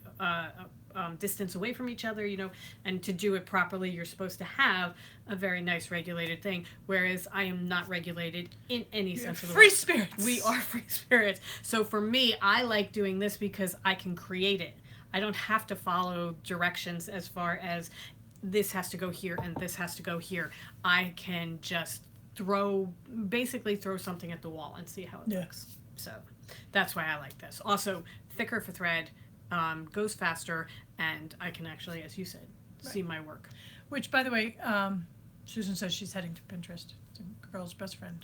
distance away from each other. You know, and to do it properly, you're supposed to have a very nice regulated thing. Whereas I am not regulated in any sense of the Free word. spirits. We are free spirits. So for me, I like doing this because I can create it. I don't have to follow directions as far as this has to go here and this has to go here. I can just basically throw something at the wall and see how it looks. So that's why I like this. Also, thicker for thread, goes faster, and I can actually, as you said, see my work. Which, by the way, Susan says she's heading to Pinterest. It's a girl's best friend.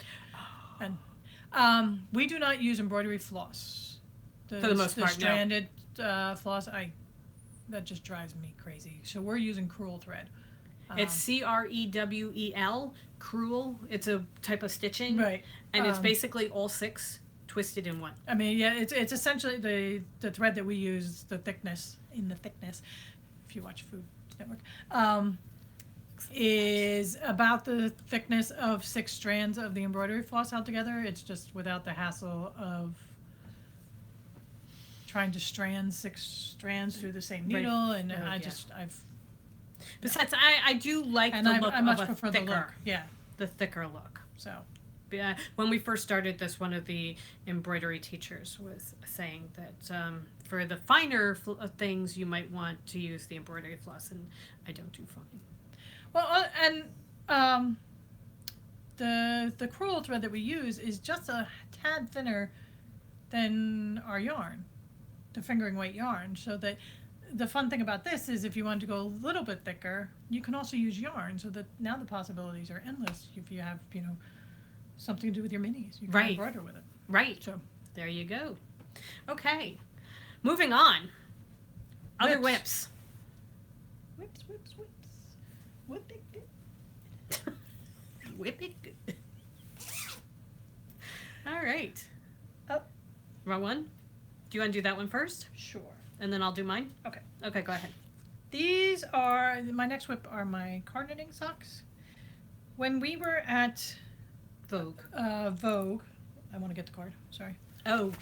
And we do not use embroidery floss. For the most part, no. stranded floss, that just drives me crazy. So we're using crewel thread. It's CREWEL, crewel. It's a type of stitching. Right. And it's basically all 6 twisted in one. I mean, yeah, it's essentially the thread that we use, the thickness, if you watch Food Network, is about the thickness of 6 strands of the embroidery floss held together. It's just without the hassle of trying to strand 6 strands through the same needle, and Besides, I do like and the I look much of a prefer thicker, the look. Yeah. the thicker look. So. When we first started this, one of the embroidery teachers was saying that for the finer things, you might want to use the embroidery floss, and I don't do fine. Well, and the crewel thread that we use is just a tad thinner than our yarn, the fingering weight yarn, so that the fun thing about this is if you want to go a little bit thicker, you can also use yarn, so that now the possibilities are endless. If you have, something to do with your minis, you can embroider with it. Right. So there you go. Okay. Moving on. Other whips. Whips. Whip it good. Whip it good. All right. Oh. Wrong one? Do you want to do that one first? Sure. And then I'll do mine? Okay. Okay, go ahead. These are, my next whip are my card knitting socks. When we were at Vogue. Vogue, I want to get the card, sorry. Oh.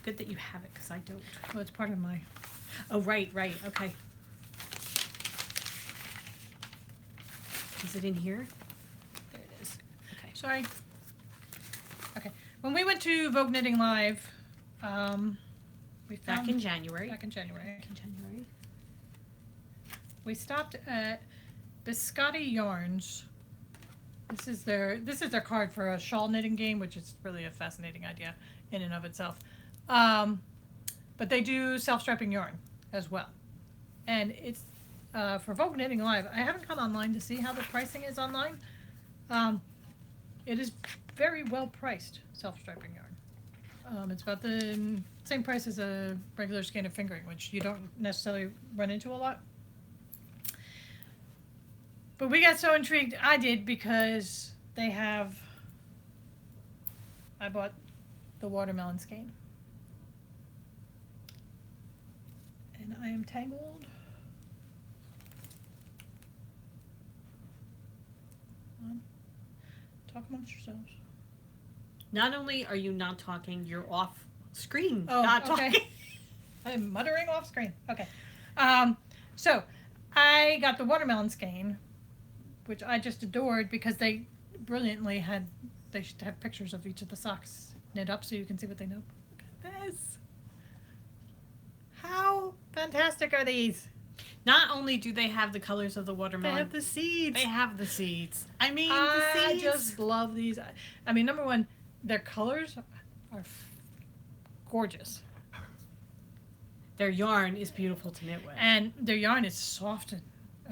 Good that you have it, because I don't. Well, it's part of my... Oh, right, okay. Is it in here? There it is. Okay. Sorry. Okay. When we went to Vogue Knitting Live, we found... Back in January. Back in January. January. We stopped at Biscotti Yarns. This is their card for a shawl knitting game, which is really a fascinating idea in and of itself. But they do self-striping yarn as well. And it's for Vogue Knitting Live. I haven't gone online to see how the pricing is online. It is very well priced self-striping yarn. It's about the same price as a regular skein of fingering, which you don't necessarily run into a lot. But we got so intrigued, I did, because they have, I bought the watermelon skein. And I am tangled. Talk amongst yourselves. Not only are you not talking, you're off screen. Oh, not okay. talking. I'm muttering off screen. Okay. So I got the watermelon skein, which I just adored because they brilliantly had, they should have pictures of each of the socks knit up so you can see what they know. Look at this. How fantastic are these? Not only do they have the colors of the They watermelon, have the seeds. they have the seeds. I mean, the I seeds. just love these. I mean, number one, their colors are gorgeous. Their yarn is beautiful to knit with. And their yarn is soft and,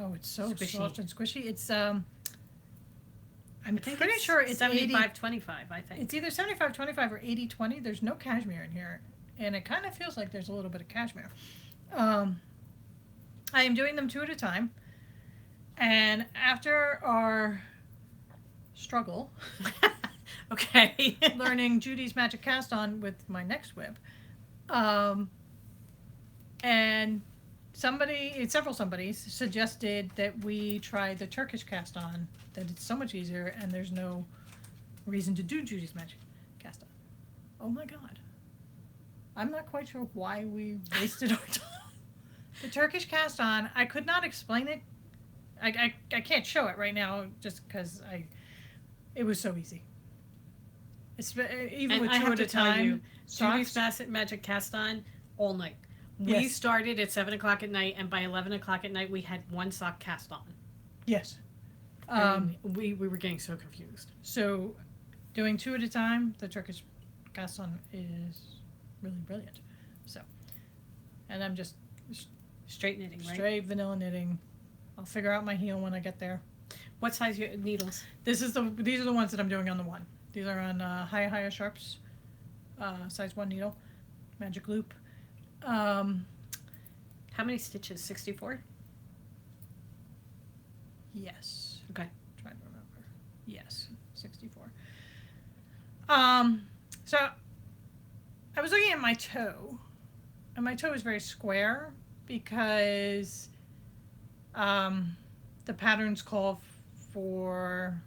oh, it's so Squishy. soft and squishy. It's, I'm think pretty sure it's 75-25, I think. It's either 75-25 or 80-20. There's no cashmere in here. And it kind of feels like there's a little bit of cashmere. I am doing them 2 at a time. And after our struggle, okay, learning Judy's Magic Cast On with my next whip, and several somebodies suggested that we try the Turkish cast on, that it's so much easier and there's no reason to do Judy's Magic Cast On. Oh my god. I'm not quite sure why we wasted our time. The Turkish cast on, I could not explain it. I can't show it right now just because it was so easy. It's, even and with I 2 have at to a tell time. you, Judy's socks, Magic Cast On all night. We Yes. started at 7 o'clock at night, and by 11 o'clock at night, we had one sock cast on. yes. And we were getting so confused. So, doing 2 at a time, the Turkish cast on is really brilliant. So, and I'm just Straight knitting, right? straight vanilla knitting. I'll figure out my heel when I get there. What size needles? These are the ones that I'm doing on the one. These are on Haya Sharps, size 1 needle, magic loop. How many stitches? 64? Yes. Okay. Trying to remember. Yes, 64. So I was looking at my toe, and my toe is very square because the patterns call for,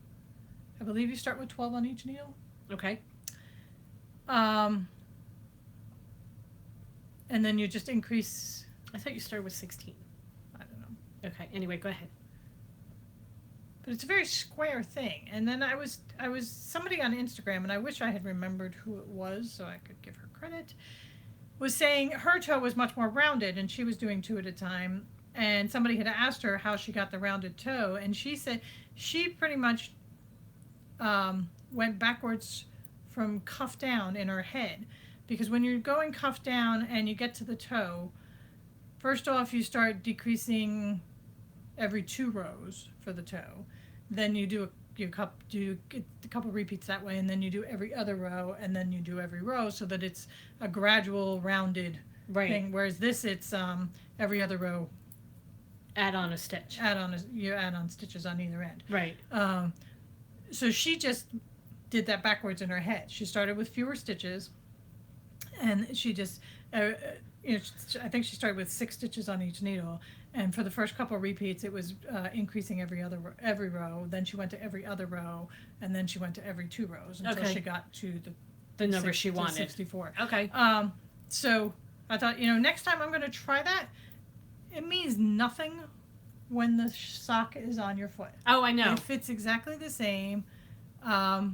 I believe you start with 12 on each needle. Okay. And then you just increase. I thought you started with 16. I don't know. Okay. Anyway, go ahead. But it's a very square thing. And then I was somebody on Instagram, and I wish I had remembered who it was so I could give her credit, was saying her toe was much more rounded and she was doing 2 at a time. And somebody had asked her how she got the rounded toe, and she said she pretty much went backwards from cuff down in her head. Because when you're going cuff down and you get to the toe, first off you start decreasing every 2 rows for the toe. Then you do a couple repeats that way, and then you do every other row, and then you do every row, so that it's a gradual rounded thing. Whereas this, it's every other row. Add on a stitch. You add on stitches on either end. Right. So she just did that backwards in her head. She started with fewer stitches, and she just, you know, I think she started with 6 stitches on each needle. And for the first couple of repeats, it was increasing every row. Then she went to every other row, and then she went to every 2 rows until she got to the number she wanted. 64. Okay. So I thought, you know, next time I'm going to try that. It means nothing when the sock is on your foot. Oh, I know. It fits exactly the same. Hi,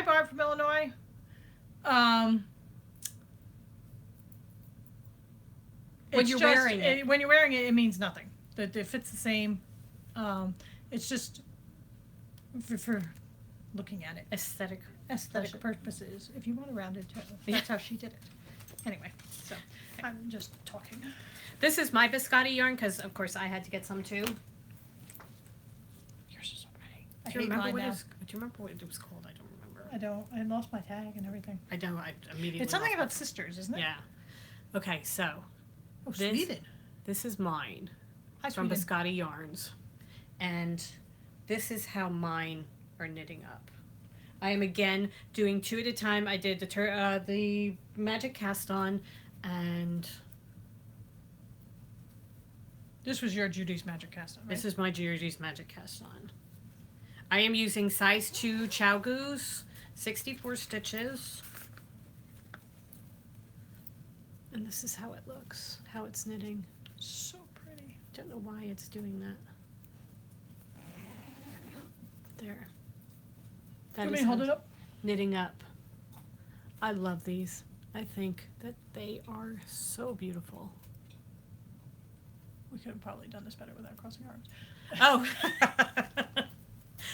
Barb from Illinois. When you're wearing it. When you're wearing it, it means nothing. That it fits the same. It's just for looking at it. Aesthetic Purposes. If you want a rounded toe, that's how she did it. Anyway, so I'm just talking. This is my biscotti yarn because, of course, I had to get some too. Yours is so pretty. Do you remember what it was called? I don't remember. I don't. I lost my tag and everything. I don't. I immediately. It's something about sisters, isn't it? Yeah. Okay, so. Oh, Sweden. This is mine. Hi, from Sweden. Biscotti Yarns, and this is how mine are knitting up. I am again doing 2 at a time. I did the magic cast on, and this was your Judy's magic cast on, right? This is my Judy's magic cast on. I am using size 2 Chow Goose, 64 stitches. And this is how it looks, how it's knitting. So pretty. Don't know why it's doing that. There. Let me hold it up. Knitting up. I love these. I think that they are so beautiful. We could have probably done this better without crossing arms. Oh.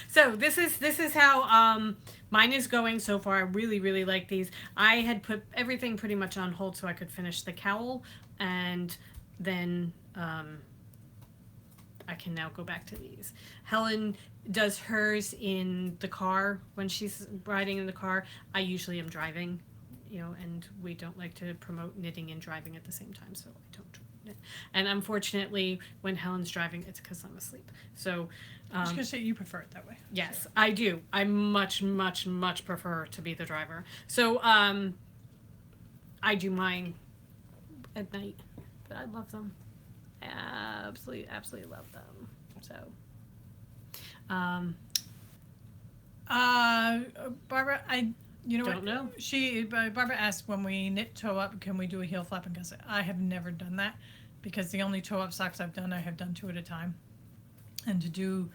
So this is how mine is going so far. I really, really like these. I had put everything pretty much on hold so I could finish the cowl, and then I can now go back to these. Helen does hers in the car when she's riding in the car. I usually am driving, you know, and we don't like to promote knitting and driving at the same time, so I don't knit. And unfortunately, when Helen's driving, it's because I'm asleep. So I was going to say you prefer it that way. yes, I do. I much, much, much prefer to be the driver. So I do mine at night, but I love them. Absolutely, absolutely love them. So, Barbara, you know don't know. Barbara asked when we knit toe up, can we do a heel flap and gusset? I have never done that because the only toe up socks I've done, I have done 2 at a time. And to do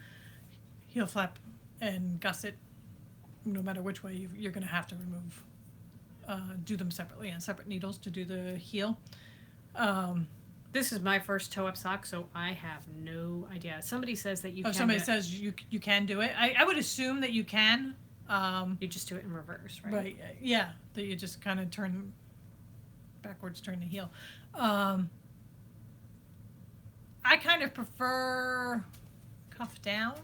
heel flap and gusset, no matter which way, you're going to have to do them separately on separate needles to do the heel. This is my first toe-up sock, so I have no idea. Somebody says that you can somebody do it. says you can do it. I would assume that you can. You just do it in reverse, right? Right, yeah, that you just kind of turn the heel. I kind of prefer cuff down.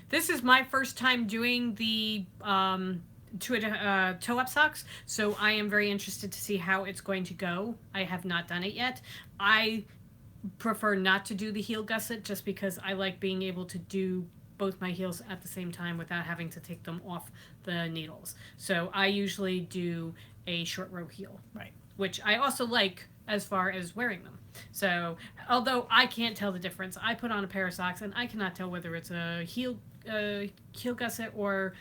This is my first time doing the toe-up socks, so I am very interested to see how it's going to go. I have not done it yet. I prefer not to do the heel gusset just because I like being able to do both my heels at the same time without having to take them off the needles. So I usually do a short row heel, Right. which I also like as far as wearing them. So although I can't tell the difference, I put on a pair of socks and I cannot tell whether it's a heel gusset or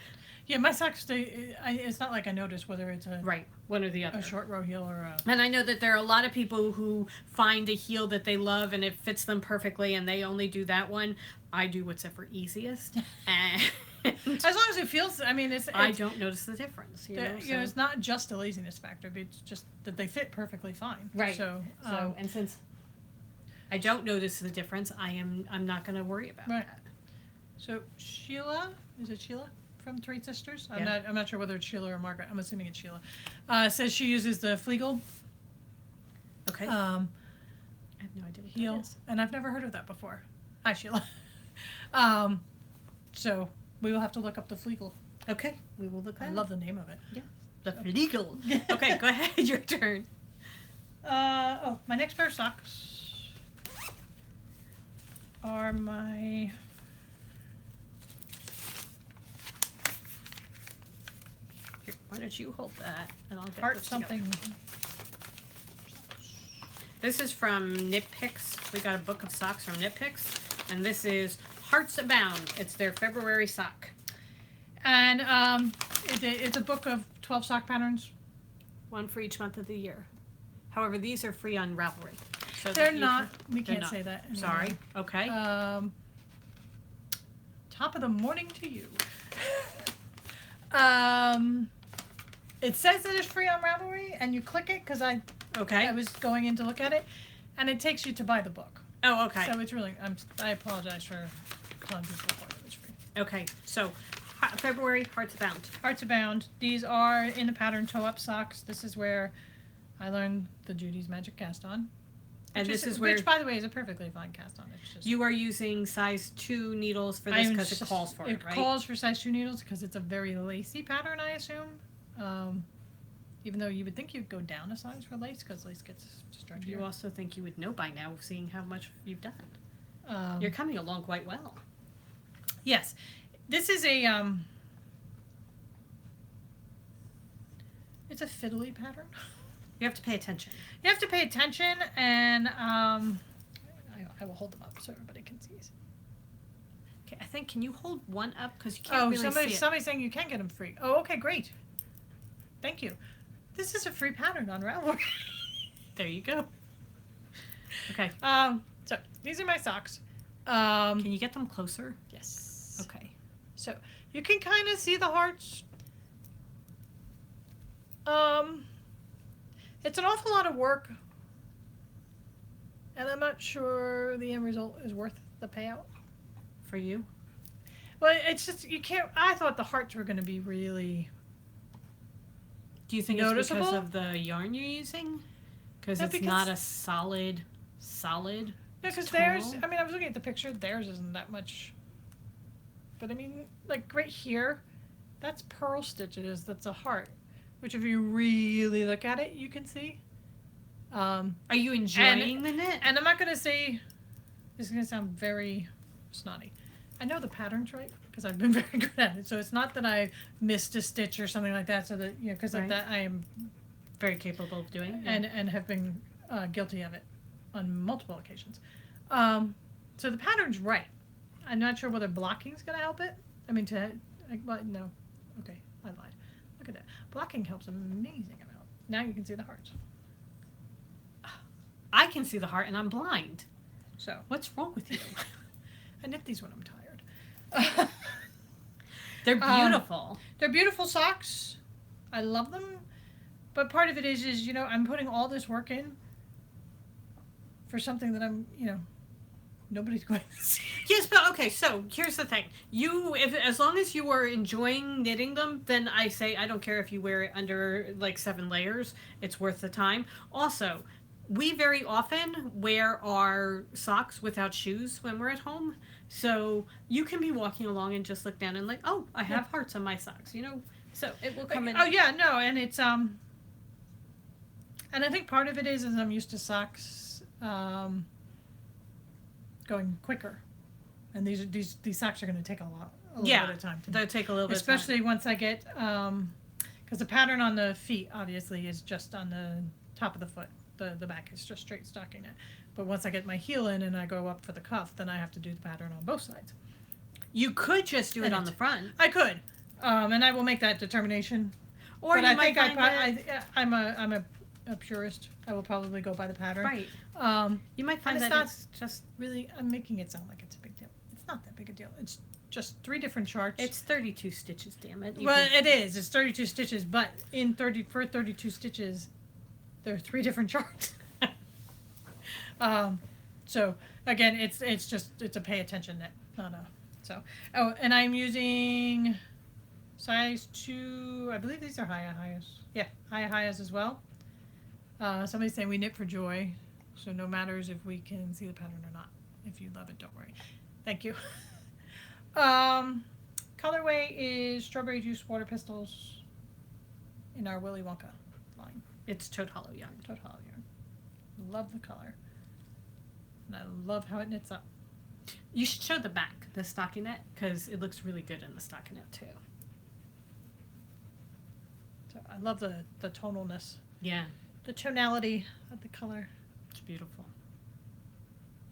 Yeah, my socks it's not like I notice whether it's one or the other. a short row heel or a... And I know that there are a lot of people who find a heel that they love and it fits them perfectly and they only do that one. I do what's ever easiest. And as long as it feels, I mean, I don't notice the difference. You know, it's not just a laziness factor, but it's just that they fit perfectly fine. Right. So and since I don't notice the difference, I'm not going to worry about that. So Sheila, is it Sheila? From Three Sisters. Yeah. I'm not sure whether it's Sheila or Margaret. I'm assuming it's Sheila. Says she uses the Flegel. Okay. I have no idea what heel, that is. and I've never heard of that before. Hi, Sheila. So we will have to look up the Flegel. Okay, we will look. I love the name of it. Yeah. The Flegel. Okay, go ahead. Your turn. My next pair of socks are my Here, why don't you hold that and I'll get heart this together. something. This is from Nitpicks. We got a book of socks from Nitpicks, and this is Hearts Abound. It's their February sock. And it's a book of 12 sock patterns. One for each month of the year. However, these are free on Ravelry. So They're that you not. can- We they're can't not. say that anymore. Sorry. Okay. Top of the morning to you. It says that it's free on Ravelry, and you click it because I Okay. was going in to look at it, and it takes you to buy the book. Oh, okay. So it's really. I apologize for telling people before it was free. Okay. So February, Hearts Abound. Hearts Abound. These are in the pattern toe-up socks. This is where I learned the Judy's Magic Cast On. And this is where which, by the way, is a perfectly fine cast on. It's just you are using size 2 needles for this because it calls for it, right? It calls for size 2 needles because it's a very lacy pattern, I assume. Even though you would think you'd go down a size for lace because lace gets stretchier. You also think you would know by now, seeing how much you've done. Um, You're coming along quite well. Yes, this is a it's a fiddly pattern. You have to pay attention. You have to pay attention, and I will hold them up so everybody can see. Okay, I think, can you hold one up because you can't really see it. Somebody's saying you can get them free. Oh, okay, great. Thank you. This is a free pattern on Ravelry. There you go. Okay. So these are my socks. Can you get them closer? Yes. Okay. So you can kind of see the hearts. It's an awful lot of work, and I'm not sure the end result is worth the payout. For you? But it's just, you can't, I thought the hearts were going to be really Do you think noticeable? it's because of the yarn you're using? Because No, it's because- not a solid. Yeah, because theirs, I mean, I was looking at the picture, theirs isn't that much. But I mean, like right here, that's pearl stitches, that's a heart. Which if you really look at it, you can see. Are you enjoying the knit? And I'm not going to say, this is going to sound very snotty. I know the patterns right, because I've been very good at it. So it's not that I missed a stitch or something like that, so that, you know, because Right. of that I am, Very capable of doing. and have been guilty of it on multiple occasions. So the pattern's right. I'm not sure whether blocking's going to help it. I mean, well, no. Okay, I lied. Look at that. Blocking helps an amazing amount. Now you can see the hearts. I can see the heart and I'm blind. So What's wrong with you? I knit these when I'm tired. They're beautiful. They're beautiful socks. I love them. But part of it is, you know, I'm putting all this work in for something that I'm, you know, nobody's going to see. Yes, but okay, so here's the thing. As long as you are enjoying knitting them, then I say I don't care if you wear it under like 7 layers. It's worth the time. Also, we very often wear our socks without shoes when we're at home. So you can be walking along and just look down and like, oh, I have hearts on my socks, you know? So it will come in. Oh yeah, no, and it's and I think part of it is I'm used to socks going quicker, and these socks are going to take a little bit of time. They'll take a little bit Especially of time. once I get because the pattern on the feet obviously is just on the top of the foot. The back is just straight stockinette. But once I get my heel in and I go up for the cuff, then I have to do the pattern on both sides. You could just do it on the front. I could, and I will make that determination. Or But you I might think find I'm a purist. I will probably go by the pattern. right. You might find and that it's it's just really, I'm making it sound like it's a big deal. It's not that big a deal. It's just 3 different charts. it's 32 stitches, damn it. It is. It's 32 stitches, but for 32 stitches, there are 3 different charts. So again, it's a pay attention knit. Oh, and I'm using size 2. I believe these are Hayas. Yeah, Hayas as well. Somebody's saying we knit for joy, so no matters if we can see the pattern or not. If you love it, don't worry. Thank you. Colorway is strawberry juice water pistols in our Willy Wonka line. It's Toad Hollow yarn. Toad Hollow yarn. Love the color. And I love how it knits up. You should show the back, the stockinette, because it looks really good in the stockinette too. So I love the tonalness, Yeah, the tonality of the color. it's beautiful.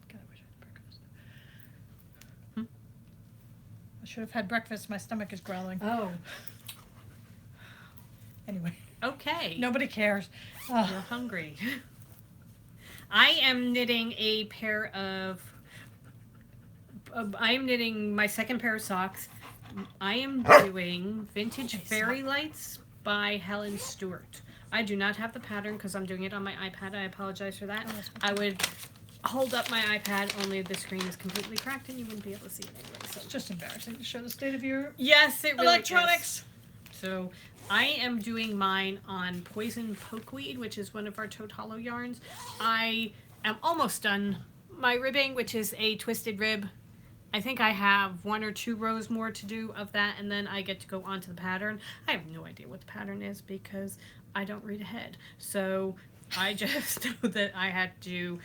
God, I wish I had breakfast. Hmm? I should have had breakfast. My stomach is growling. Oh, Anyway, okay. nobody cares. You're hungry. I am knitting a pair of. I am knitting my second pair of socks. I am doing Vintage Fairy Lights by Helen Stewart. I do not have the pattern because I'm doing it on my iPad. I apologize for that. I would hold up my iPad, only the screen is completely cracked and you wouldn't be able to see it anyway. So It's just embarrassing to show the state of your yes, it really electronics. is. So I am doing mine on Poison Pokeweed, which is one of our Toad Hollow yarns. I am almost done my ribbing, which is a twisted rib. I think I have 1 or 2 rows more to do of that, and then I get to go on to the pattern. I have no idea what the pattern is because I don't read ahead. So I just know that I had to do,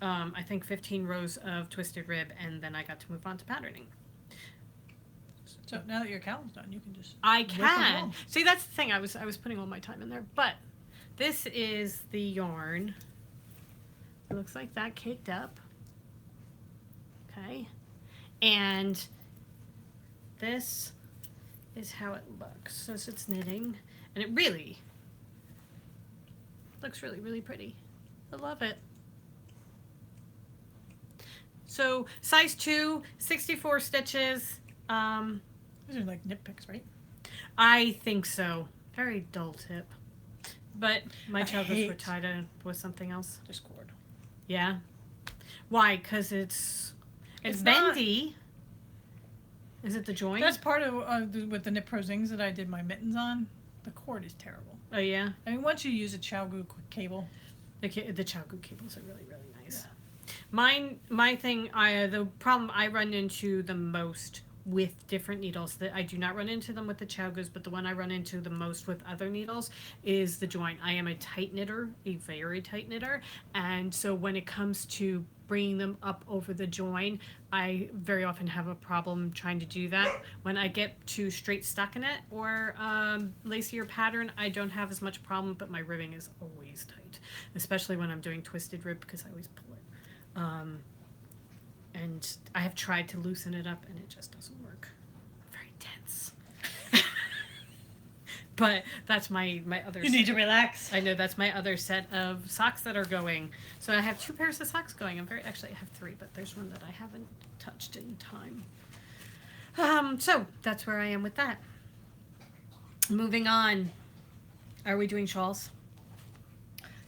I think 15 rows of twisted rib, and then I got to move on to patterning. So now that your account's done, you can just. I rip them can. along. See, that's the thing. I was putting all my time in there, but this is the yarn. It looks like that caked up. Okay. And this is how it looks. So it's knitting, and it really looks really, really pretty. I love it. So size 2, 64 stitches. These are like nitpicks, right? I think so. Very dull tip. But my I childhoods were hate- tied in with something else. Discord. Yeah. Why? Because it's It's not- bendy. Is it the joint? That's part of with the Knit Pro Zings that I did my mittens on. The cord is terrible. Oh yeah. I mean, once you use a Chowgu cable, The Chowgu cables are really, really nice. My thing, the problem I run into the most with different needles, that I do not run into them with the Chowgus, but the one I run into the most with other needles is the joint. I am a tight knitter, a very tight knitter, and so when it comes to bringing them up over the join, I very often have a problem trying to do that. When I get to straight stockinette or lacier pattern, I don't have as much problem, but my ribbing is always tight, especially when I'm doing twisted rib because I always pull it. And I have tried to loosen it up and it just doesn't work. Very tense. But that's my other you need to relax. I know that's my other set of socks that are going. So I have 2 pairs of socks going. Actually I have 3, but there's one that I haven't touched in time. So that's where I am with that. Moving on. Are we doing shawls?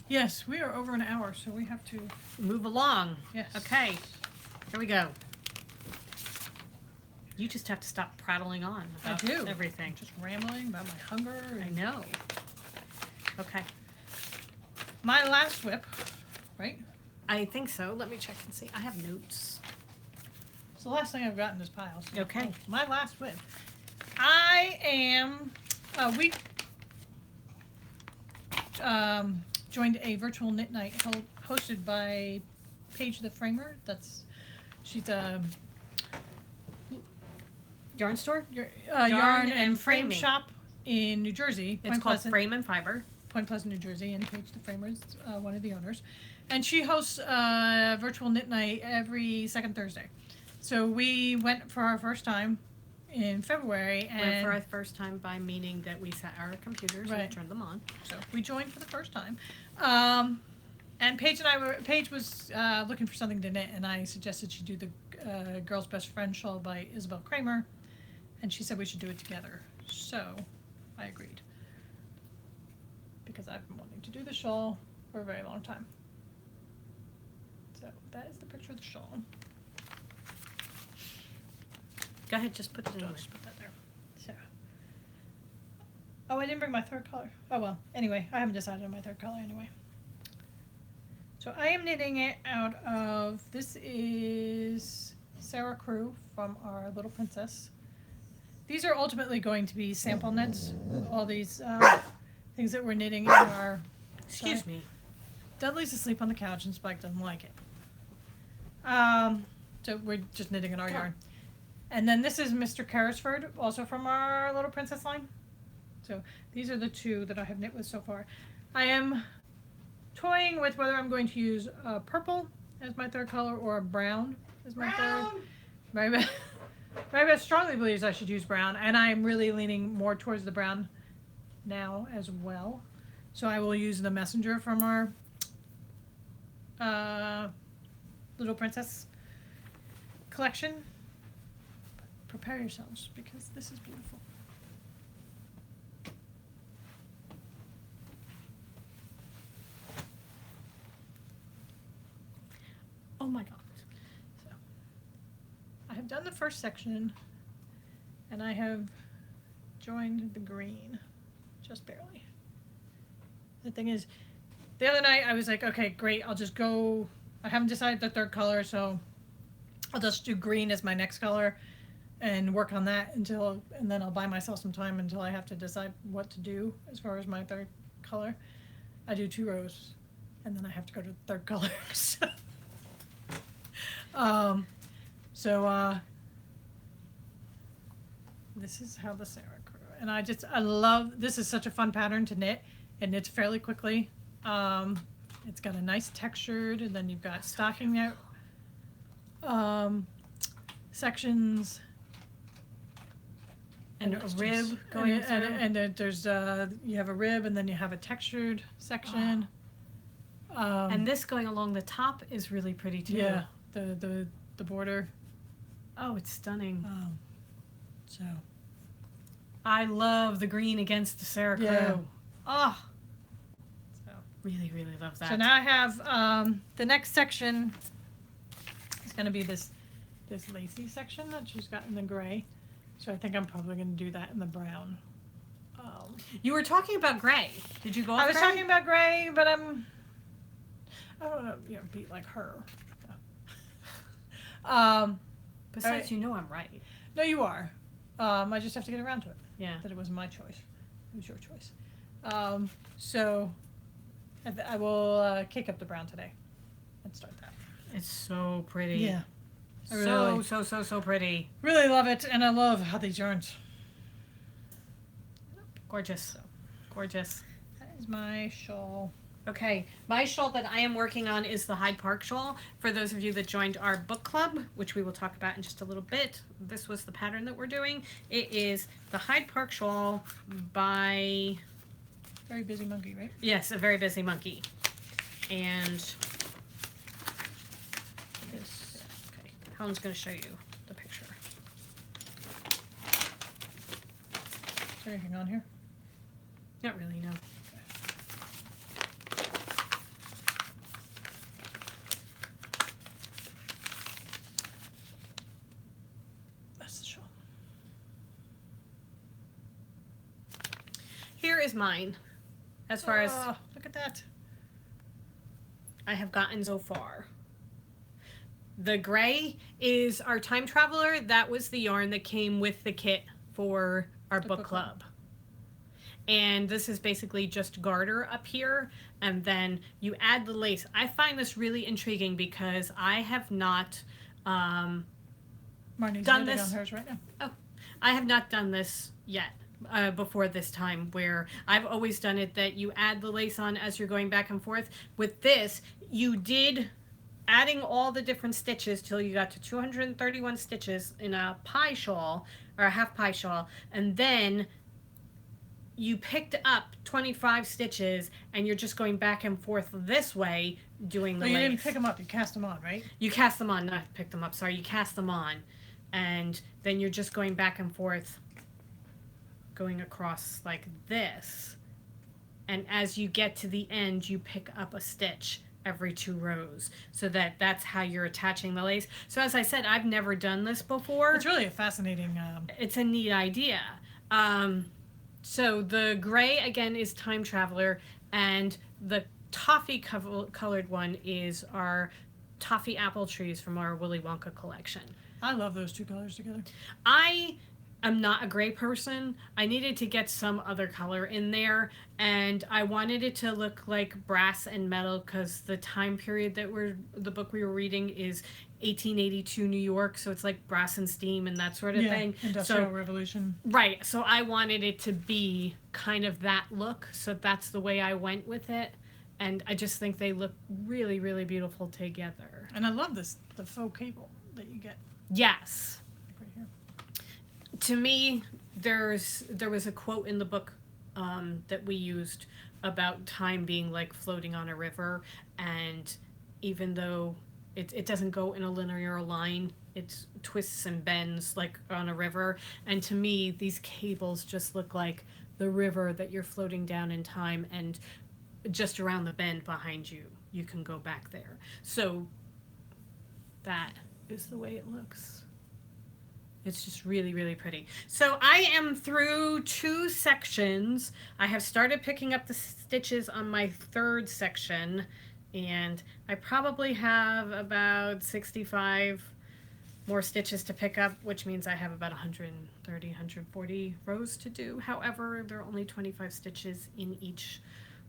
Yes, we are over an hour, so we have to. Move along. Yes. Okay. Here we go. You just have to stop prattling on about I do. everything. Just rambling about my hunger. I know. Okay. My last whip, right? I think so. Let me check and see. I have notes. It's the last thing I've got in this pile. So Okay. my last whip. I am. We joined a virtual knit night hosted by Paige the Framer. She's a Yarn store? yarn and frame framing. shop in New Jersey. It's called Frame and Fiber. Point Pleasant, New Jersey, and Paige the Framer is one of the owners. And she hosts a virtual knit night every second Thursday. So we went for our first time in February. Went And for our first time by meaning that we set our computers Right. and turned them on. so we joined for the first time. And Paige was looking for something to knit, and I suggested she do the Girl's Best Friend shawl by Isabel Kramer. And she said we should do it together. So I agreed. Because I've been wanting to do the shawl for a very long time. So that is the picture of the shawl. Go ahead, just put it in. I'll just put that there. So. Oh, I didn't bring my third color. Oh well. Anyway, I haven't decided on my third color anyway. So I am knitting it out of, this is Sarah Crew from our Little Princess. These are ultimately going to be sample knits. All these things that we're knitting in our. Excuse me. Dudley's asleep on the couch and Spike doesn't like it. So we're just knitting in our yarn. And then this is Mr. Carrisford, also from our Little Princess line. So these are the two that I have knit with so far. I am toying with whether I'm going to use purple as my third color or brown as my third. My strongly believes I should use brown, and I'm really leaning more towards the brown now as well. So I will use the messenger from our Little Princess collection. Prepare yourselves because this is beautiful. Oh my god. So I have done the first section and I have joined the green just barely. The thing is, the other night I was like, okay, great, I'll just go. I haven't decided the third color, so I'll just do green as my next color and work on that and then I'll buy myself some time until I have to decide what to do as far as my third color. I do 2 rows and then I have to go to the third color. This is how the Sarah grew, and I love, this is such a fun pattern to knit. It knits fairly quickly. It's got a nice textured, and then you've got stocking out sections And a rib going through. And there's you have a rib, and then you have a textured section. And this going along the top is really pretty too. Yeah, the border. Oh, it's stunning. So I love the green against the Sarah Crow. Yeah. Oh, so really, really love that. so now I have the next section is going to be this lacy section that she's got in the gray. So I think I'm probably going to do that in the brown. You were talking about gray. Did you go? I was talking about gray, but I don't know, be like her. Besides, you know I'm right. No, you are. I just have to get around to it. Yeah. That it wasn't my choice. It was your choice. So I will cake up the brown today and start that. It's so pretty. Yeah. So pretty. Really love it, and I love how these yarns. Gorgeous. Gorgeous. That is my shawl. Okay, my shawl that I am working on is the Hyde Park shawl. For those of you that joined our book club, which we will talk about in just a little bit, this was the pattern that we're doing. It is the Hyde Park shawl by... Very Busy Monkey, right? Yes, A Very Busy Monkey. And this... Okay, Helen's going to show you the picture. Is there anything on here? Not really, no. Here is mine, as far as look at that. I have gotten so far. The gray is our Time Traveler. That was the yarn that came with the kit for our book club. And this is basically just garter up here, and then you add the lace. I find this really intriguing because I have not Marnie's done knitting this on hers right now. Oh, I have not done this yet. Before this time, where I've always done it that you add the lace on as you're going back and forth. With this, you did adding all the different stitches till you got to 231 stitches in a pie shawl or a half pie shawl, and then you picked up 25 stitches and you're just going back and forth this way doing the lace. You didn't pick them up, you cast them on, right? You cast them on, not pick them up, sorry, you cast them on, and then you're just going back and forth going across like this, and as you get to the end you pick up a stitch every 2 rows, so that's how you're attaching the lace. So as I said, I've never done this before. It's really a fascinating it's a neat idea. So the gray again is Time Traveler, and the toffee colored one is our Toffee Apple Trees from our Willy Wonka collection. I love those 2 colors together. I I'm not a gray person. I needed to get some other color in there, and I wanted it to look like brass and metal because the time period that the book we were reading is 1882 New York, so it's like brass and steam and that sort of thing. Industrial Revolution. Right. So I wanted it to be kind of that look, so that's the way I went with it, and I just think they look really, really beautiful together. And I love the faux cable that you get. Yes. Right here. To me, there was a quote in the book that we used about time being like floating on a river, and even though it doesn't go in a linear line, it twists and bends like on a river. And to me, these cables just look like the river that you're floating down in time, and just around the bend behind you, you can go back there. So that is the way it looks. It's just really, really pretty. So I am through 2 sections. I have started picking up the stitches on my 3rd section, and I probably have about 65 more stitches to pick up, which means I have about 130, 140 rows to do. However, there are only 25 stitches in each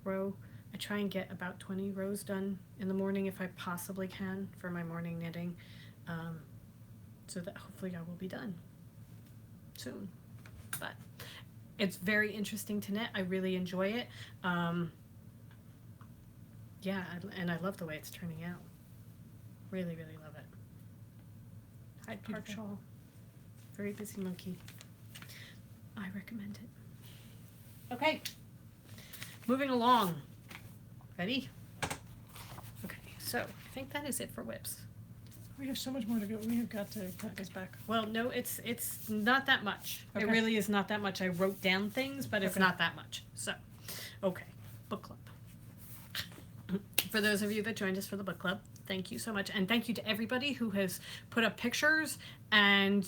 row. I try and get about 20 rows done in the morning if I possibly can for my morning knitting. So that hopefully I will be done soon. But it's very interesting to knit. I really enjoy it. Yeah, and I love the way it's turning out. Really, really love it. Hyde Park shawl. Very busy monkey. I recommend it. Okay. Moving along. Ready? Okay, so I think that is it for whips. We have so much more to go. We have got to cut this back. Well, no, it's not that much. Okay. It really is not that much. I wrote down things, but it's not that much. So, okay, book club. For those of you that joined us for the book club, thank you so much. And thank you to everybody who has put up pictures and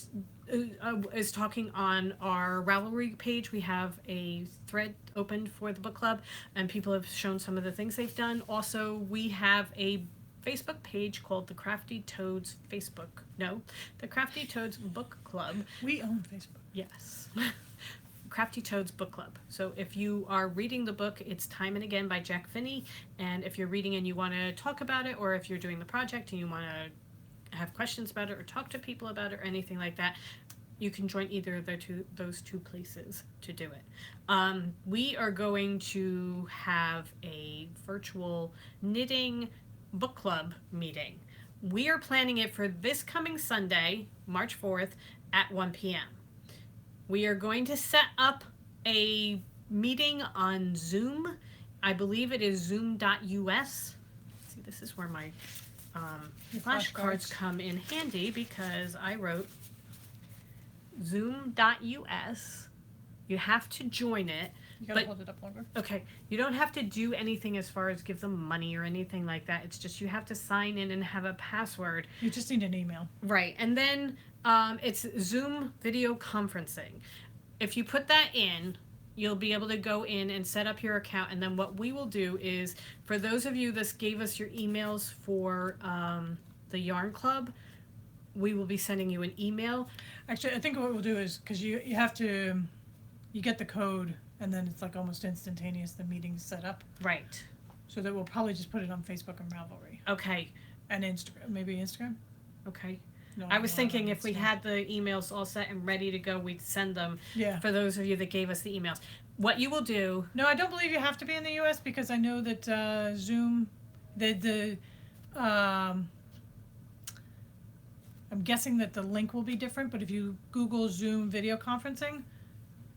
is talking on our Ravelry page. We have a thread opened for the book club, and people have shown some of the things they've done. Also, we have a Facebook page called the Crafty Toads the Crafty Toads Book Club. We own Facebook. Yes. Crafty Toads Book Club. So if you are reading the book, it's Time and Again by Jack Finney, and if you're reading and you want to talk about it, or if you're doing the project and you want to have questions about it or talk to people about it or anything like that, you can join either of those two places to do it. We are going to have a virtual knitting book club meeting. We are planning it for this coming Sunday, March 4th at 1 p.m. We are going to set up a meeting on Zoom. I believe it is zoom.us. See, this is where my flashcards come in handy, because I wrote zoom.us. You have to join it. You gotta hold it up longer. Okay. You don't have to do anything as far as give them money or anything like that. It's just you have to sign in and have a password. You just need an email. Right. And then it's Zoom video conferencing. If you put that in, you'll be able to go in and set up your account. And then what we will do is, for those of you that gave us your emails for the Yarn Club, we will be sending you an email. Actually, I think what we'll do is, because you have to, you get the code, and then it's like almost instantaneous, the meeting's set up. Right. So that we'll probably just put it on Facebook and Ravelry. Okay. And Instagram, maybe Instagram? Okay. No, I was thinking if we had the emails all set and ready to go, we'd send them. Yeah. For those of you that gave us the emails. What you will do... No, I don't believe you have to be in the U.S. because I know that Zoom, I'm guessing that the link will be different, but if you Google Zoom video conferencing,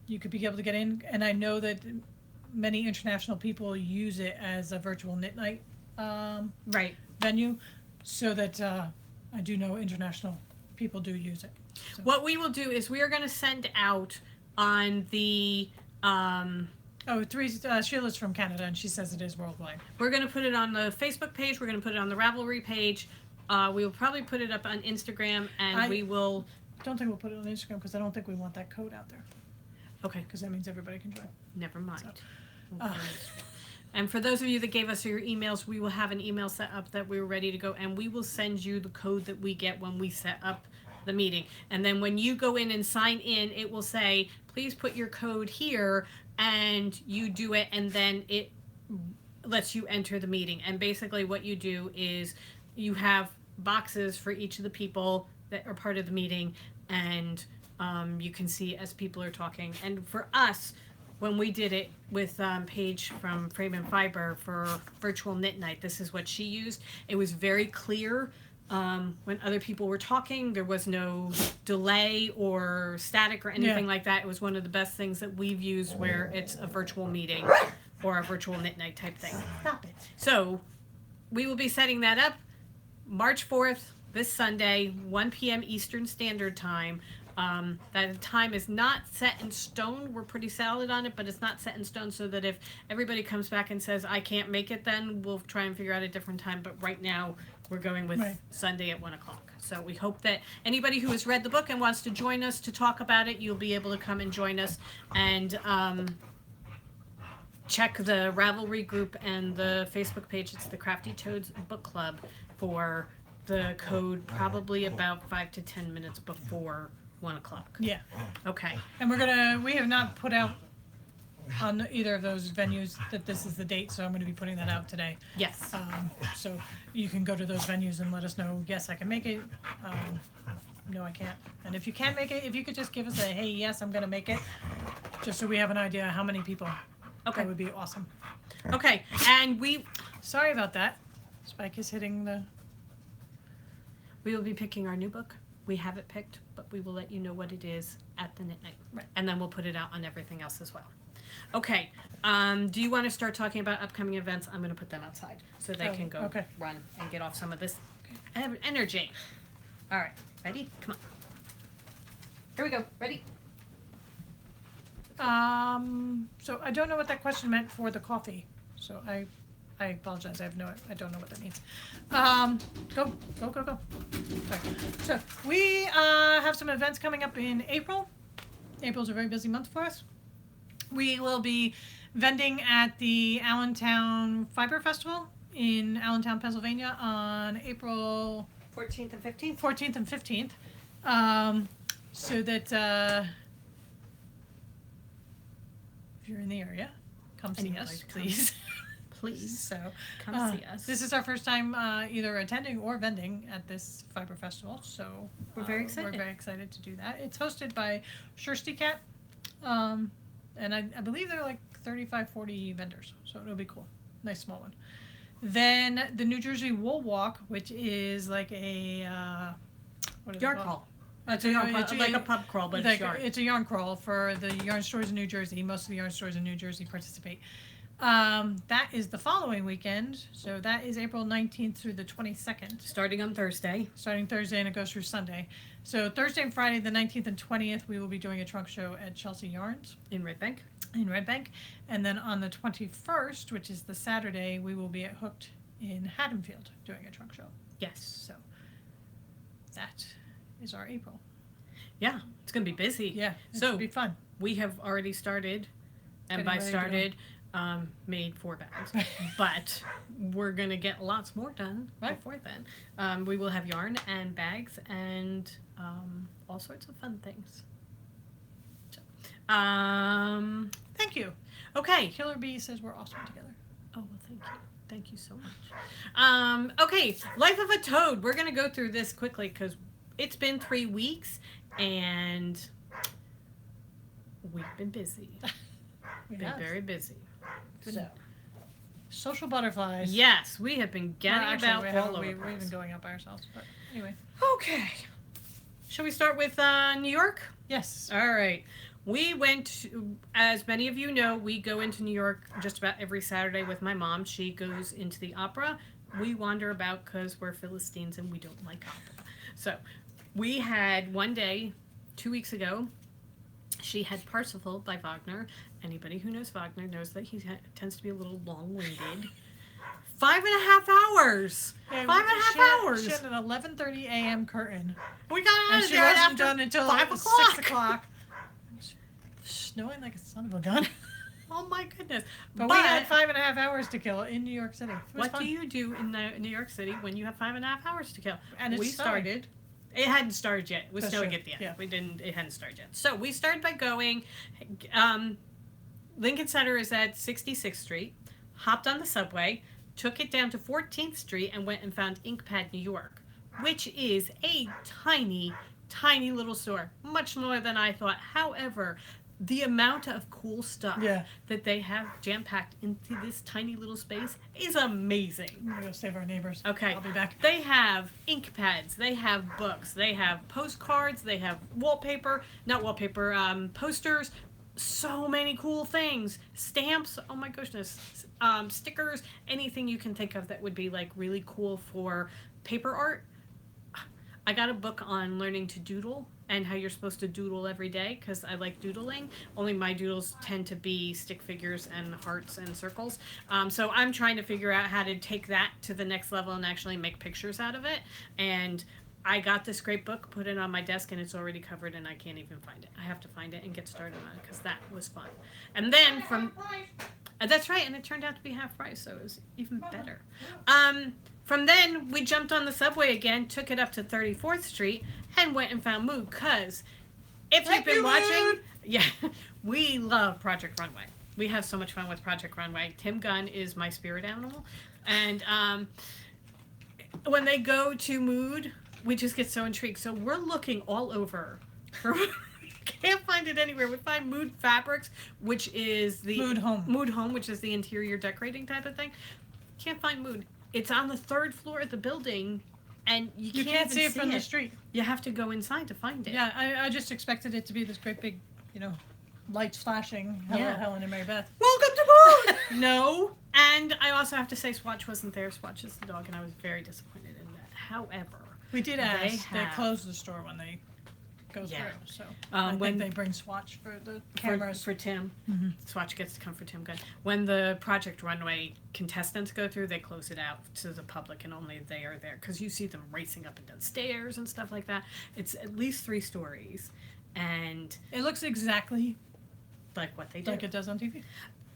you could be able to get in. And I know that many international people use it as a virtual knit night right. venue, so that I do know international people do use it. So. What we will do is we are going to send out on the... Sheila's from Canada, and she says it is worldwide. We're going to put it on the Facebook page. We're going to put it on the Ravelry page. We will probably put it up on Instagram, and we will... don't think we'll put it on Instagram because I don't think we want that code out there. Okay. Because that means everybody can join. Never mind. So, and for those of you that gave us your emails, we will have an email set up that we're ready to go, and we will send you the code that we get when we set up the meeting. And then when you go in and sign in, it will say, please put your code here, and you do it, and then it lets you enter the meeting. And basically what you do is you have boxes for each of the people that are part of the meeting, and you can see as people are talking. And for us, when we did it with Paige from Frame and Fiber for virtual knit night, this is what she used. It was very clear when other people were talking. There was no delay or static or anything like that. It was one of the best things that we've used where it's a virtual meeting or a virtual knit night type thing. Stop it. So we will be setting that up March 4th, this Sunday, 1 p.m. Eastern Standard Time. That time is not set in stone. We're pretty solid on it, but it's not set in stone, so that if everybody comes back and says, I can't make it, then we'll try and figure out a different time. But right now, we're going with Sunday at 1 o'clock. So we hope that anybody who has read the book and wants to join us to talk about it, you'll be able to come and join us. And check the Ravelry group and the Facebook page. It's the Crafty Toads Book Club for the code, probably about 5 to 10 minutes before 1 o'clock. Yeah. Okay. And we have not put out on either of those venues that this is the date, so I'm going to be putting that out today. Yes. So you can go to those venues and let us know, yes, I can make it. No, I can't. And if you can't make it, if you could just give us a, hey, yes, I'm going to make it, just so we have an idea how many people. Okay. That would be awesome. Okay. And Sorry about that. Spike is hitting the... we will be picking our new book. We have it picked, but we will let you know what it is at the knit night. Right. And then we'll put it out on everything else as well. Okay. Do you want to start talking about upcoming events? I'm going to put them outside so they can go run and get off some of this energy. All right. Ready? Come on. Here we go. Ready? So I don't know what that question meant for the coffee. So I apologize. I don't know what that means. Go. Sorry. So we have some events coming up in April. April's a very busy month for us. We will be vending at the Allentown Fiber Festival in Allentown, Pennsylvania on April 14th and 15th. 14th and 15th. So that if you're in the area, come see us, please. Please. So come see us. This is our first time either attending or vending at this Fiber Festival, so we're very excited. We're very excited to do that. It's hosted by Shirsty Cat, and I believe there are like 35, 40 vendors, so it'll be cool. Nice small one. Then the New Jersey Wool Walk, which is like a yarn crawl. It's like a pub crawl, but it's yarn. It's a yarn crawl for the yarn stores in New Jersey. Most of the yarn stores in New Jersey participate. That is the following weekend, so that is April 19th through the 22nd. Starting on Thursday. Starting Thursday, and it goes through Sunday. So Thursday and Friday, the 19th and 20th, we will be doing a trunk show at Chelsea Yarns. In Red Bank. And then on the 21st, which is the Saturday, we will be at Hooked in Haddonfield doing a trunk show. Yes. So that is our April. Yeah, it's going to be busy. Yeah, it'll be fun. We have already started, and by started, made 4 bags. But we're going to get lots more done before then. We will have yarn and bags and all sorts of fun things. So, thank you. Okay. Killer Bee says we're awesome together. Oh, well, thank you. Thank you so much. Okay, Life of a Toad. We're going to go through this quickly because it's been 3 weeks and we've been busy. Been very busy. So, social butterflies. Yes, we have been getting all over. We've been going out by ourselves, but anyway. Okay. Shall we start with New York? Yes. All right. We went, as many of you know, we go into New York just about every Saturday with my mom. She goes into the opera. We wander about because we're Philistines and we don't like opera. So we had one day, 2 weeks ago, she had Parsifal by Wagner. Anybody who knows Wagner knows that he tends to be a little long-winded. 5.5 hours. Yeah, 5.5 hours. She had an 11:30 a.m. curtain. We got out and of she there wasn't after done until 5 o'clock. 6 o'clock. Snowing like a son of a gun. Oh my goodness. But we had 5.5 hours to kill in New York City. What do you do in New York City when you have 5.5 hours to kill? And it's we snowing. started It hadn't started yet. It was That's snowing true. at the end. Yeah. It hadn't started yet. So we started by going, Lincoln Center is at 66th Street, hopped on the subway, took it down to 14th Street, and went and found Inkpad New York, which is a tiny, tiny little store, much smaller than I thought. However, the amount of cool stuff Yeah. that they have jam-packed into this tiny little space is amazing. I'm gonna go save our neighbors. Okay. I'll be back. They have ink pads, they have books, they have postcards, they have posters, so many cool things. Stamps, oh my goodness. Stickers, anything you can think of that would be like really cool for paper art. I got a book on learning to doodle and how you're supposed to doodle every day because I like doodling. Only my doodles tend to be stick figures and hearts and circles. So I'm trying to figure out how to take that to the next level and actually make pictures out of it. And I got this great book, put it on my desk, and it's already covered and I can't even find it. I have to find it and get started on it because that was fun. And then that's right, and it turned out to be half price, so it was even better. From then, we jumped on the subway again, took it up to 34th Street, and went and found Mood, because if you've been watching, yeah, we love Project Runway. We have so much fun with Project Runway. Tim Gunn is my spirit animal, and when they go to Mood, we just get so intrigued. So we're looking all over for... Can't find it anywhere. We find Mood Fabrics, which is the... Mood Home, which is the interior decorating type of thing. Can't find Mood. It's on the 3rd floor of the building, and you can't see it from the street. You have to go inside to find it. Yeah, I just expected it to be this great big, lights flashing. Hello, Yeah. Helen and Mary Beth. Welcome to Mood! No. And I also have to say Swatch wasn't there. Swatch is the dog, and I was very disappointed in that. However... We did ask. They closed the store when they go through, so I think they bring Swatch for the cameras. For Tim. Mm-hmm. Swatch gets to come for Tim Gunn. When the Project Runway contestants go through, they close it out to the public, and only they are there. Because you see them racing up and down stairs and stuff like that. It's at least 3 stories. And it looks exactly like what they do. like it does on TV.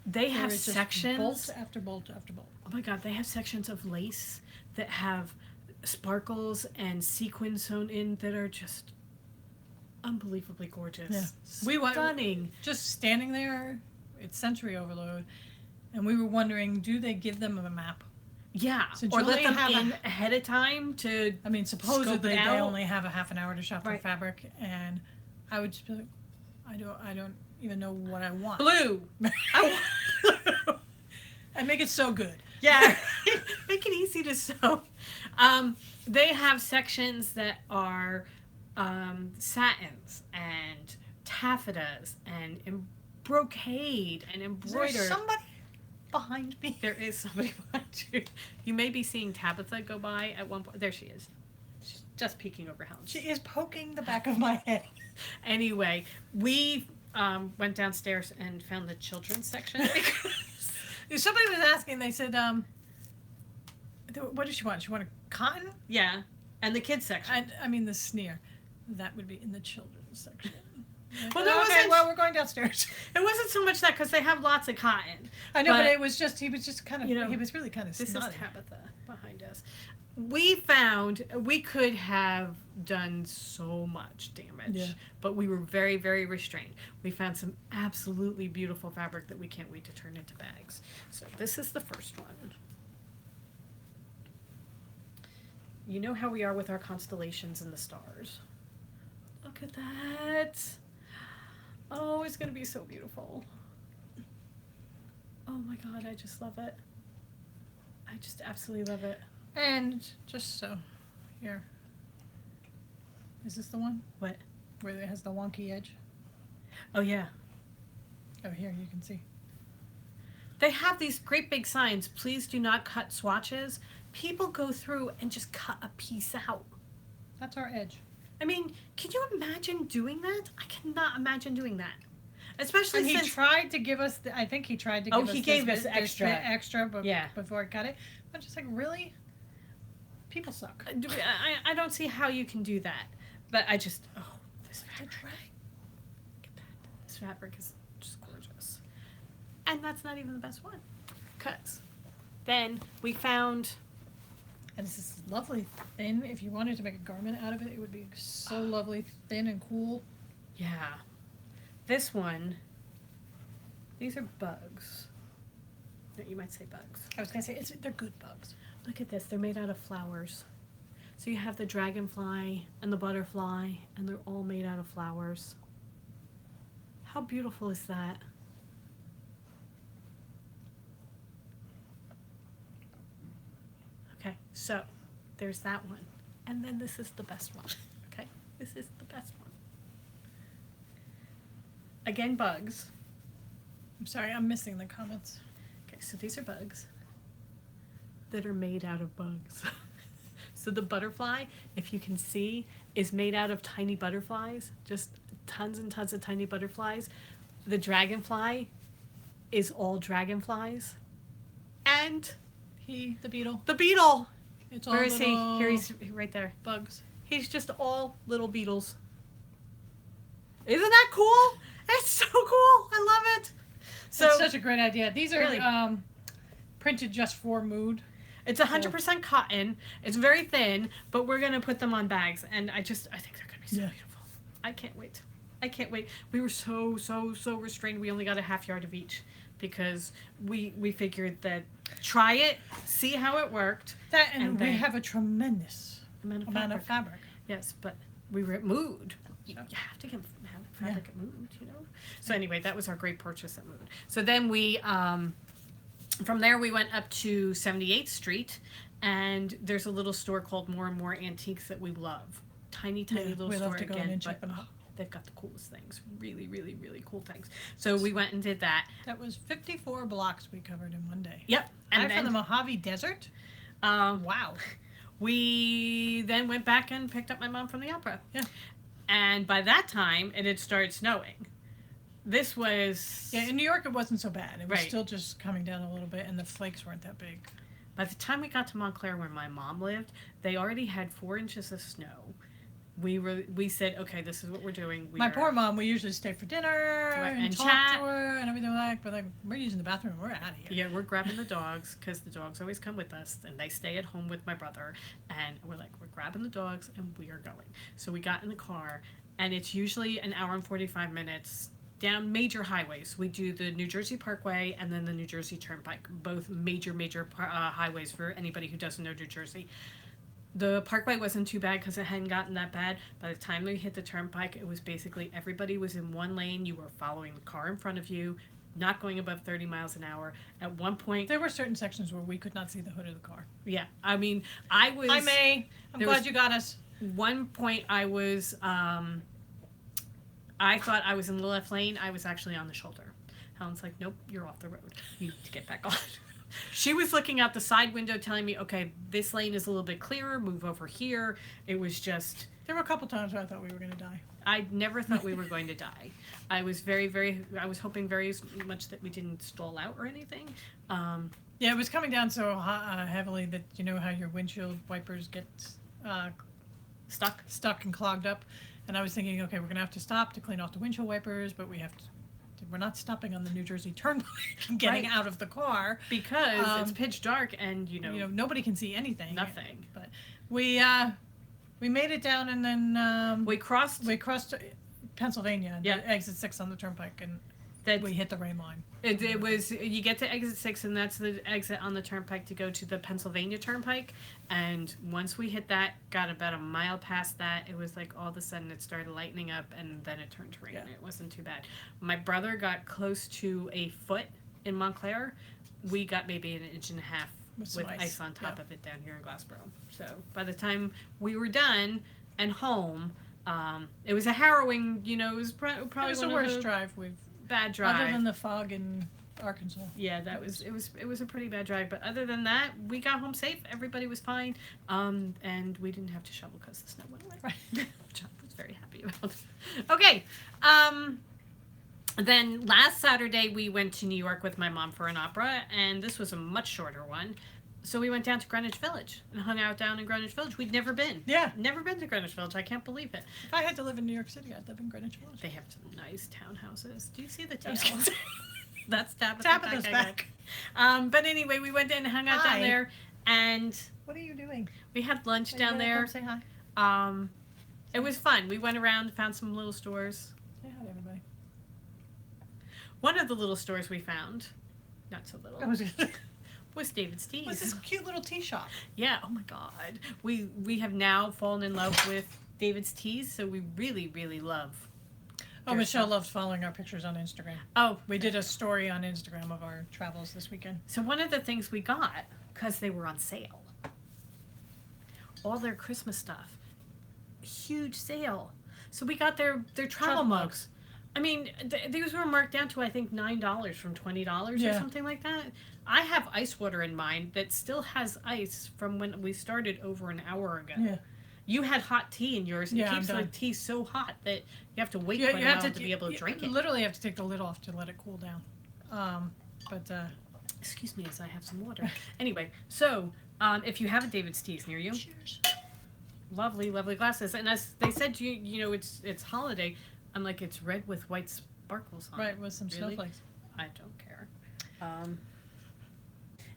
They have sections. Bolt after bolt after bolt. Oh my God, they have sections of lace that have sparkles and sequins sewn in that are just unbelievably gorgeous. Yeah. We Stunning. Just standing there, it's sensory overload, and we were wondering, do they give them a map? Yeah, So or let Julie them have in ahead of time to... I mean, supposedly they out. only have a half an hour to shop for Right. fabric, and I would just be like, I don't even know what I want. Blue. I want blue. And make it so good. Yeah, make it easy to sew. They have sections that are satins and taffetas and brocade and embroidered. Is there somebody behind me? There is somebody behind you. You may be seeing Tabitha go by at one point. There she is. She's just peeking over Helen. She is poking the back of my head. Anyway, we went downstairs and found the children's section. Somebody was asking, they said, what does she want? She want a cotton? Yeah, and the kids section. And I mean, the sneer. That would be in the children's section. Like, Well, there okay, wasn't- well, we're going downstairs. It wasn't so much that because they have lots of cotton. I know, but But, it was just, he was just kind of, you know, he was really kind of This snotty. is Tabitha behind us. We found we could have done so much damage, Yeah. but we were very, very restrained. We found some absolutely beautiful fabric that we can't wait to turn into bags. So this is the first one. You know how we are with our constellations and the stars. Look at that. Oh, it's going to be so beautiful. Oh my God, I just love it. I just absolutely love it. And just so, here. Is this the one? What? Where it has the wonky edge? Oh yeah. Oh, here, you can see. They have these great big signs, please do not cut swatches. People go through and just cut a piece out. That's our edge. I mean, can you imagine doing that? I cannot imagine doing that. Especially And he since... tried to give us, I think he tried to give us he this gave bit- us this extra. bit extra Yeah. before I cut it. I'm just like, really? People suck. I don't see how you can do that. But I just... Oh, this fabric. Look at that. This fabric is just gorgeous. And that's not even the best one. Because then we found And it's this lovely thin. If you wanted to make a garment out of it, it would be so lovely, thin and cool. Yeah. This one, these are bugs. You might say bugs. I was gonna say they're good bugs. Look at this. They're made out of flowers. So you have the dragonfly and the butterfly, and they're all made out of flowers. How beautiful is that? Okay, so there's that one. And then this is the best one. Okay, this is the best one. Again, bugs. I'm sorry, I'm missing the comments. Okay, so these are bugs that are made out of bugs. So the butterfly, if you can see, is made out of tiny butterflies, just tons and tons of tiny butterflies. The dragonfly is all dragonflies. And The beetle. the beetle. It's all Where is he? little Here he's right there. bugs. He's just all little beetles. Isn't that cool? It's so cool. I love it. So It's such a great idea. These are Really? printed just for mood. it's 100% cotton. It's very thin, but we're gonna put them on bags, and I think they're gonna be so beautiful. I can't wait. I can't wait. We were so restrained. We only got a half yard of each because we figured that try it, see how it worked. That and And we then- have a tremendous amount of fabric. Yes, but we were at Mood. You have to have fabric at Mood, you know? So anyway, that was our great purchase at Mood. So then we, from there we went up to 78th Street, and there's a little store called More and More Antiques that we love. Tiny little we store love to go in again, and but check them out. they've got the coolest things. Really, really, really cool things. So we went and did that. That was 54 blocks we covered in one day. Yep. And And from the then Mojave Desert. wow. We then went back and picked up my mom from the opera. Yeah. And by that time, it had started snowing. This was... Yeah, in New York it wasn't so bad. It was Right. still just coming down a little bit, and the flakes weren't that big. By the time we got to Montclair, where my mom lived, they already had 4 inches of snow. We said, okay, this is what we're doing. My poor mom, we usually stay for dinner and talk chat. to her and everything like that, but like, we're using the bathroom, we're out of here. Yeah, we're grabbing the dogs because the dogs always come with us, and they stay at home with my brother. And we're like, we're grabbing the dogs, and we are going. So we got in the car, and it's usually an hour and 45 minutes down major highways. We do the New Jersey Parkway and then the New Jersey Turnpike, both major highways for anybody who doesn't know New Jersey. The Parkway wasn't too bad because it hadn't gotten that bad. By the time we hit the Turnpike, it was basically everybody was in one lane. You were following the car in front of you, not going above 30 miles an hour. At one point... There were certain sections where we could not see the hood of the car. Yeah, I mean, I was... Hi, May. I'm there glad was- you got us. One point I was... I thought I was in the left lane. I was actually on the shoulder. Helen's like, nope, you're off the road. You need to get back on. She was looking out the side window telling me, okay, this lane is a little bit clearer, move over here. It was just... There were a couple times where I thought we were going to die. I never thought we were going to die. I was I was hoping very much that we didn't stall out or anything. Yeah, it was coming down so heavily that you know how your windshield wipers get stuck and clogged up. And I was thinking, okay, we're going to have to stop to clean off the windshield wipers, but we're not stopping on the New Jersey Turnpike and getting out of the car. Because it's pitch dark and, you know, nobody can see anything. nothing. But we made it down and then We crossed Pennsylvania, Yeah. exit 6 on the Turnpike, and that we hit the rain line. it was, you get to exit 6 and that's the exit on the Turnpike to go to the Pennsylvania Turnpike. And once we hit that, got about a mile past that, it was like all of a sudden it started lightening up and then it turned to rain. Yeah. It wasn't too bad. My brother got close to a foot in Montclair. We got maybe an inch and a half With some with ice. ice on top of it down here in Glassboro. So by the time we were done and home, it was a harrowing, you know, it was probably It was the one of worst the drive we've, bad drive. other than the fog in Arkansas. Yeah, it was a pretty bad drive, but other than that, we got home safe. Everybody was fine, and we didn't have to shovel because the snow went away. Right. Which I was very happy about. Okay, then last Saturday we went to New York with my mom for an opera, and this was a much shorter one. So we went down to Greenwich Village and hung out down in Greenwich Village. We'd never been. Yeah. Never been to Greenwich Village. I can't believe it. If I had to live in New York City, I'd live in Greenwich Village. They have some nice townhouses. Do you see the I was tails? That's Tabitha's Tabitha's back. But anyway, we went in and hung out Hi. down there, And What are you doing? we had lunch Are you down gonna there. come say hi. It was fun. We went around, found some little stores. Say hi to everybody. One of the little stores we found, not so little, was David's Teas. What's this cute little tea shop? Yeah. Oh my God. We have now fallen in love with David's Teas, so we really, really love. Oh, Michelle loves following our pictures on Instagram. Oh, We did a story on Instagram of our travels this weekend. so one of the things we got, because they were on sale, all their Christmas stuff, huge sale. So we got their travel mugs. I mean, these were marked down to I think $9 from $20 or Yeah. something like that. I have ice water in mine that still has ice from when we started over an hour ago. Yeah. You had hot tea in yours. Yeah, It I'm keeps the done. tea so hot that you have to wait You quite a have while to be able to drink it. Literally have to take the lid off to let it cool down. But Excuse me as I have some water. Anyway, so if you have a David's Teas near you, cheers. lovely, lovely glasses. And as they said, you know, it's holiday. I'm like, it's red with white sparkles on it. Right, with some Really? snowflakes. I don't care.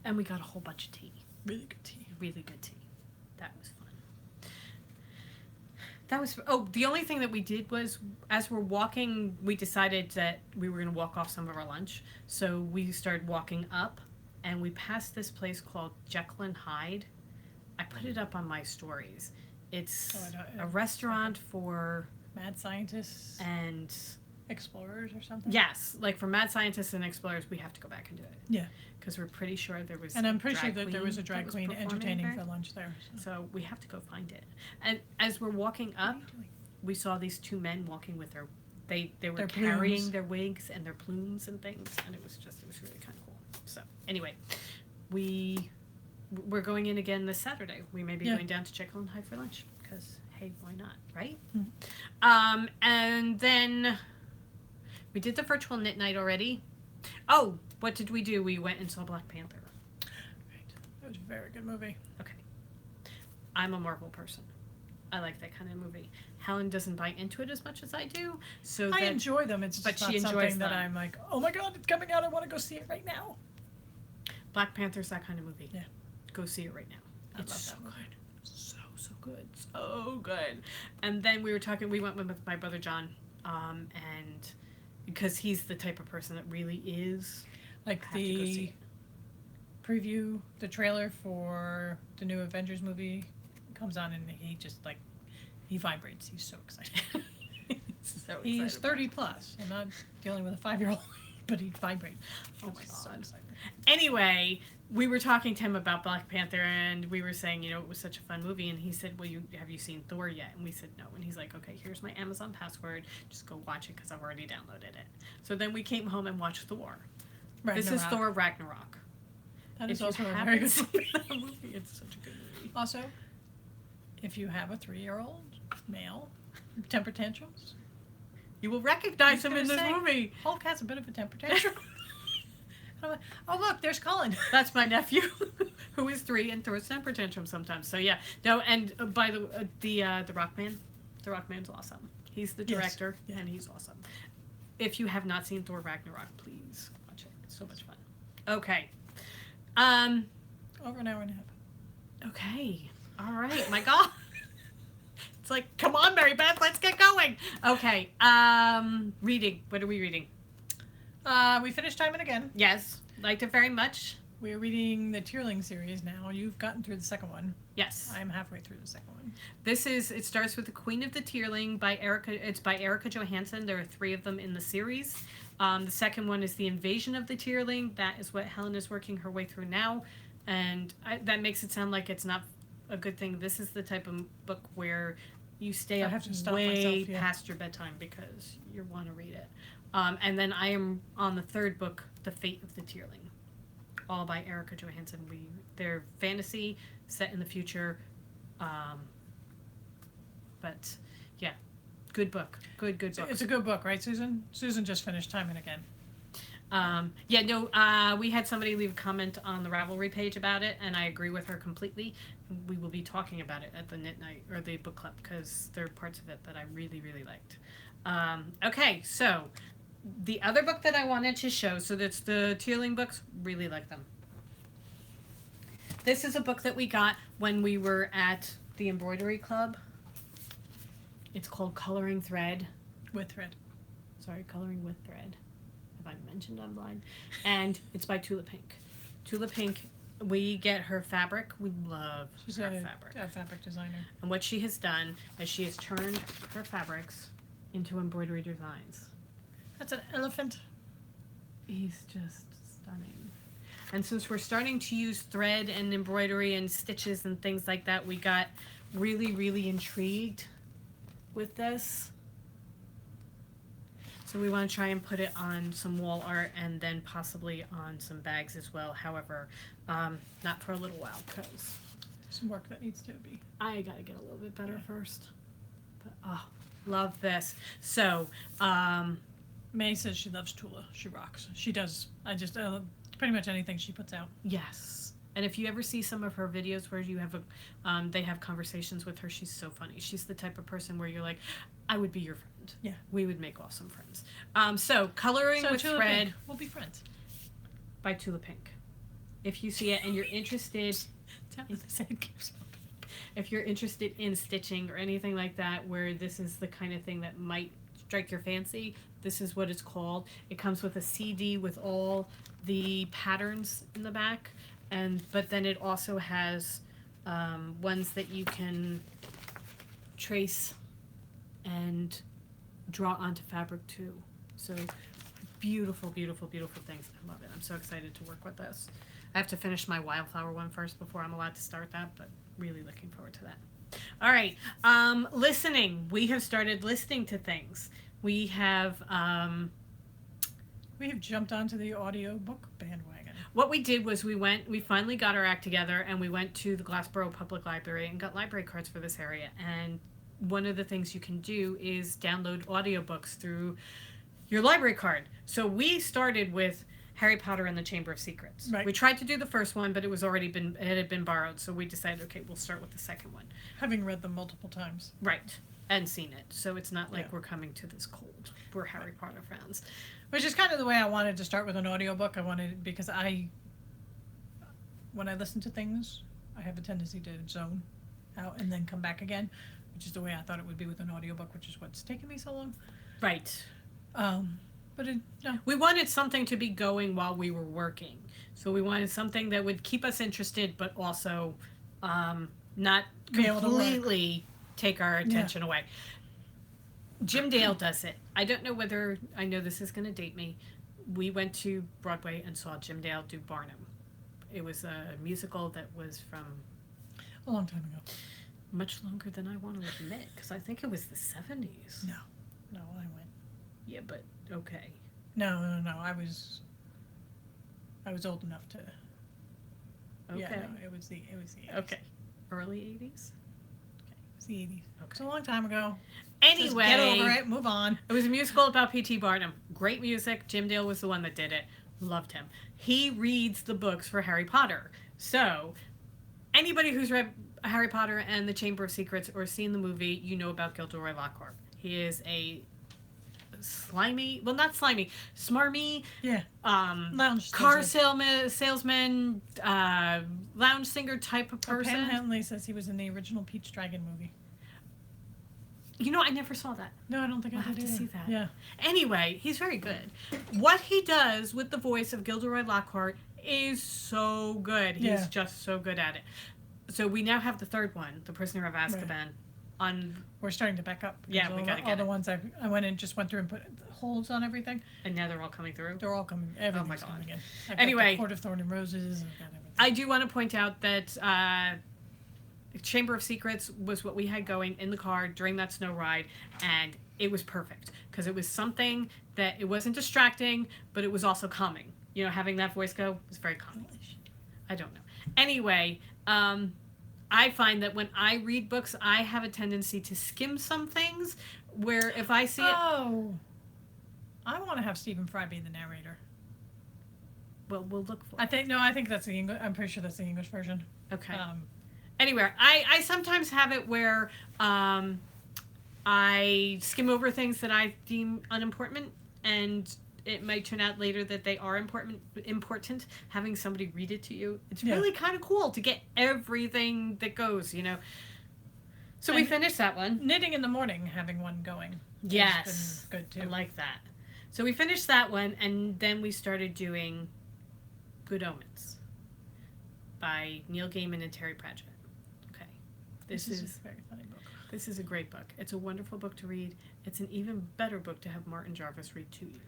And we got a whole bunch of tea. Really good tea. Really good tea. That was fun. That was, oh, the only thing that we did was, as we're walking, we decided that we were going to walk off some of our lunch. So we started walking up, and we passed this place called Jekyll and Hyde. I put it up on my stories. It's a restaurant for... Mad scientists And... explorers or something? Yes, like for mad scientists and explorers, we have to go back and do it. Yeah. Because we're pretty sure there was. And I'm pretty sure drag that there was a queen drag that queen performing entertaining there. for lunch there. So we have to go find it. And as we're walking What are up, you doing? we saw these two men walking with they were Their carrying plumes. their wigs and their plumes and things, and it was really kind of cool. So anyway, we're going in again this Saturday. We may be Yeah. going down to Jekyll and Hyde for lunch because hey, why not, right? Mhm. And then we did the virtual knit night already. Oh, what did we do? We went and saw Black Panther. Right. That was a very good movie. Okay. I'm a Marvel person. I like that kind of movie. Helen doesn't buy into it as much as I do, so I that enjoy them. It's but just she not enjoys something that them. I'm like, oh my god, it's coming out. I want to go see it right now. Black Panther's that kind of movie. Yeah. Go see it right now. I It's love so that movie. good. So good. So good. And then we went with my brother John, and because he's the type of person that really is Like have to go see the it. preview, the trailer for the new Avengers movie comes on and he just like, he vibrates. He's so excited. so He's excited. 30 plus. I'm not dealing with a 5-year-old, but he vibrates. Oh my So God. excited. Anyway, we were talking to him about Black Panther, and we were saying, you know, it was such a fun movie, and he said, well, have you seen Thor yet? And we said no, and he's like, okay, here's my Amazon password, just go watch it because I've already downloaded it. So then we came home and watched Thor. This is Ragnarok. Thor Ragnarok. That If is you also a very haven't good seen movie. that movie, it's such a good movie. Also, if you have a 3-year-old male, temper tantrums, You will recognize I him was in this gonna say, movie. Hulk has a bit of a temper tantrum. And I'm like, oh look, there's Colin. That's my nephew, who is 3 and throws temper tantrums sometimes. So yeah, no. And by the Rockman, the Rockman's awesome. He's the Yes. director, Yeah. and he's awesome. If you have not seen Thor Ragnarok, please watch it. It's so much fun. Okay. Over an hour and a half. Okay. All right. My God. It's like, come on, Mary Beth, let's get going. Okay. Reading. What are we reading? We finished Time and Again. Yes. Liked it very much. We're reading the Tierling series now. You've gotten through the second one. Yes. I'm halfway through the second one. It starts with The Queen of the Tierling by Erica. It's by Erica Johansson. There are 3 of them in the series. The second one is The Invasion of the Tierling. That is what Helen is working her way through now. And that makes it sound like it's not a good thing. This is the type of book where you stay I up have to stop way myself, yeah. past your bedtime because you want to read it. And then I am on the 3rd book, The Fate of the Tierling, all by Erica Johansson. They're fantasy set in the future, but yeah, good book, good book. It's a good book, right, Susan? Susan just finished Time and Again. We had somebody leave a comment on the Ravelry page about it, and I agree with her completely. We will be talking about it at the knit night or the book club because there are parts of it that I really, really liked. Okay, so the other book that I wanted to show, so that's the Tierling books, really like them. This is a book that we got when we were at the Embroidery Club. It's called Coloring Thread. With thread. Sorry, Coloring with Thread. Have I mentioned online? And it's by Tula Pink. Tula Pink, we get her fabric. We love She's her a fabric. fabric designer. And what she has done is she has turned her fabrics into embroidery designs. That's an elephant. He's just stunning. And since we're starting to use thread and embroidery and stitches and things like that, we got really, really intrigued with this. So we want to try and put it on some wall art and then possibly on some bags as well. However, not for a little while because Some work that needs to be. I got to get a little bit better first. But, oh, love this. So, May says she loves Tula. She rocks. She does. I just pretty much anything she puts out. yes. And if you ever see some of her videos where you have they have conversations with her, she's so funny. She's the type of person where you're like, I would be your friend. Yeah. We would make awesome friends. So Coloring with Tula Thread Pink, we'll be friends. by Tula Pink. If you see it and you're interested, if you're interested in stitching or anything like that, where this is the kind of thing that might strike your fancy, this is what it's called. It comes with a CD with all the patterns in the back, but then it also has ones that you can trace and draw onto fabric too. So beautiful, beautiful, beautiful things. I love it. I'm so excited to work with this. I have to finish my wildflower one first before I'm allowed to start that, but really looking forward to that. All right. Listening. We have started listening to things. We have jumped onto the audiobook bandwagon. what we did was we finally got our act together and we went to the Glassboro Public Library and got library cards for this area. And one of the things you can do is download audiobooks through your library card. So we started with Harry Potter and the Chamber of Secrets. Right. We tried to do the first one, but it had been borrowed. So we decided, okay, we'll start with the second one. Having read them multiple times. Right. And seen it. So it's not like Yeah. we're coming to this cold. We're Harry Potter fans. Which is kind of the way I wanted to start with an audiobook. I wanted, because when I listen to things, I have a tendency to zone out and then come back again, which is the way I thought it would be with an audiobook, which is what's taken me so long. Right. But no. We wanted something to be going while we were working. So we wanted something that would keep us interested, but also not Be able to work. completely take our attention away. Jim Dale does it. I don't know whether, I know this is going to date me. We went to Broadway and saw Jim Dale do Barnum. It was a musical that was from A long time ago. much longer than I want to admit, because I think it was the 70s. No, I went. Yeah, but okay. No. I was old enough to. Okay. Yeah, no, it was the 80s. Okay. Early 80s? It was the 80s. Okay. It's a long time ago. Anyway. Just get over it. Move on. It was a musical about P.T. Barnum. Great music. Jim Dale was the one that did it. Loved him. He reads the books for Harry Potter. So, anybody who's read Harry Potter and the Chamber of Secrets or seen the movie, you know about Gilderoy Lockhart. He is a smarmy, Yeah. Lounge car salesman. salesman, lounge singer type of person. Pam Henley says he was in the original Peach Dragon movie. You know, I never saw that. No, I don't think I'll I have did to either. see that. Yeah. Anyway, he's very good. What he does with the voice of Gilderoy Lockhart is so good. He's Yeah. just so good at it. So we now have the third one, The Prisoner of Azkaban, on, We're starting to back up. Yeah, because we gotta all get the it. ones I went and went through and put holds on everything. and now they're all coming through. They're all coming. Everything's God. coming in. I've Anyway. got the Court of Thorn and Roses. I've got everything. I do want to point out that Chamber of Secrets was what we had going in the car during that snow ride, and it was perfect because it was something that it wasn't distracting, but it was also calming. You know, having that voice go was very calming. I don't know. Anyway, I find that when I read books, I have a tendency to skim some things where if I see it, Oh. I want to have Stephen Fry be the narrator. well, we'll look for it. I think that's the English. I'm pretty sure that's the English version. Okay. Anyway, I sometimes have it where I skim over things that I deem unimportant, and it might turn out later that they are important, having somebody read it to you, it's really kind of cool to get everything that goes, you know. So we finished that one. Knitting in the morning, having one going. Yes. Been good too. I like that. So we finished that one, and then we started doing Good Omens by Neil Gaiman and Terry Pratchett. Okay. This is a very funny book. This is a great book. It's a wonderful book to read. It's an even better book to have Martin Jarvis read to you.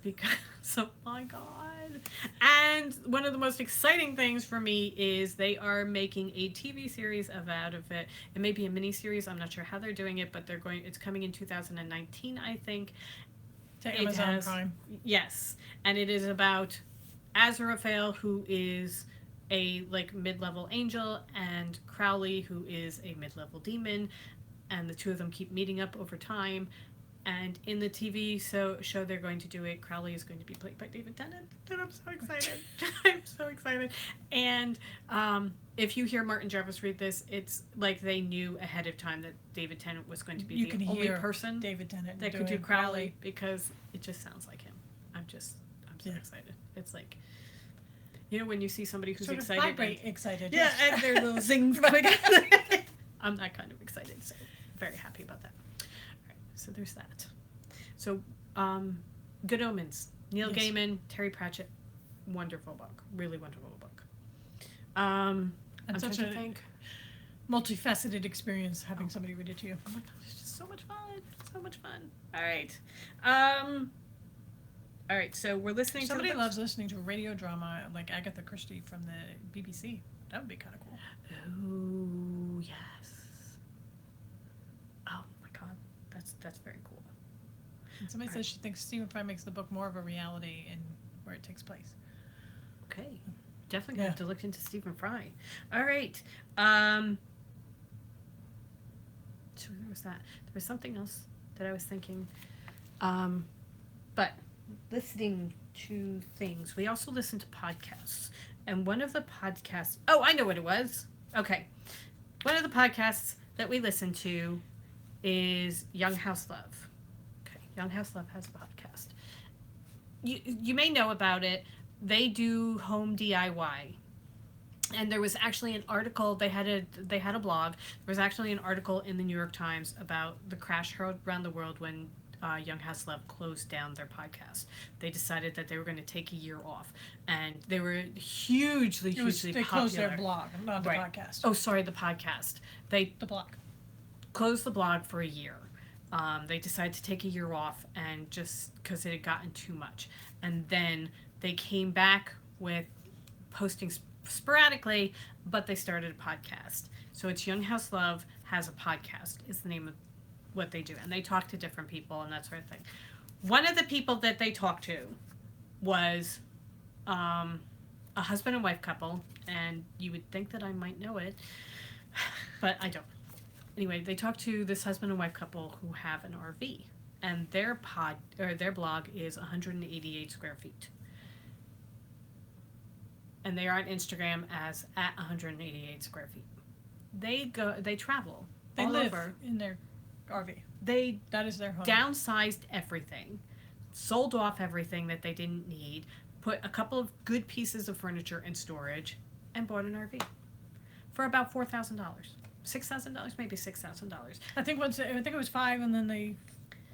Because, oh my God. And one of the most exciting things for me is they are making a TV series out of it. It may be a mini series. I'm not sure how they're doing it, but it's coming in 2019, I think. To Amazon Prime. Yes. And it is about Aziraphale, who is a mid-level angel, and Crowley, who is a mid-level demon, and the two of them keep meeting up over time. And in the TV show they're going to do it, Crowley is going to be played by David Tennant, and I'm so excited. I'm so excited. And if you hear Martin Jarvis read this, it's like they knew ahead of time that David Tennant was going to be the only person David Tennant that could do Crowley, because it just sounds like him. I'm so excited. It's like, you know, when you see somebody who's sort excited. Vibrate excited. Yeah, and their little zings going on. I'm that kind of excited, so very happy about that. All right, so there's that. So, Good Omens, Neil Gaiman, Terry Pratchett, wonderful book, really wonderful book. I'm such a multifaceted experience having somebody read it to you. Oh my gosh, it's just so much fun. All right. All right, so we're listening Somebody to loves listening to a radio drama like Agatha Christie from the BBC. That would be kind of cool. Oh, yes. Oh my God, that's very cool. And somebody says she thinks Stephen Fry makes the book more of a reality in where it takes place. Okay, definitely have to look into Stephen Fry. All right. So there was that. There was something else that I was thinking. But listening to things, we also listen to podcasts. And one of the podcasts, I know what it was. Okay. One of the podcasts that we listen to is Young House Love. Okay. Young House Love has a podcast. You may know about it. They do home DIY. And there was actually an article, they had a blog. There was actually an article in the New York Times about the crash around the world when Young House Love closed down their podcast. They decided that they were going to take a year off, and they were hugely popular. They closed their blog, not the podcast. Oh, sorry, the podcast. The blog. Closed the blog for a year. They decided to take a year off, and just because it had gotten too much. And then they came back with posting sporadically, but they started a podcast. So it's Young House Love has a podcast is the name of what they do, and they talk to different people and that sort of thing. One of the people that they talked to was a husband and wife couple, and you would think that I might know it, but I don't. Anyway, they talked to this husband and wife couple who have an RV, and their blog is 188 square feet. And they are on Instagram as at 188 square feet. They travel. They all live over. in their RV. That is their home. Downsized everything, sold off everything that they didn't need, put a couple of good pieces of furniture in storage, and bought an RV for about $4,000, $6,000, maybe $6,000. I think it was $5,000, and then they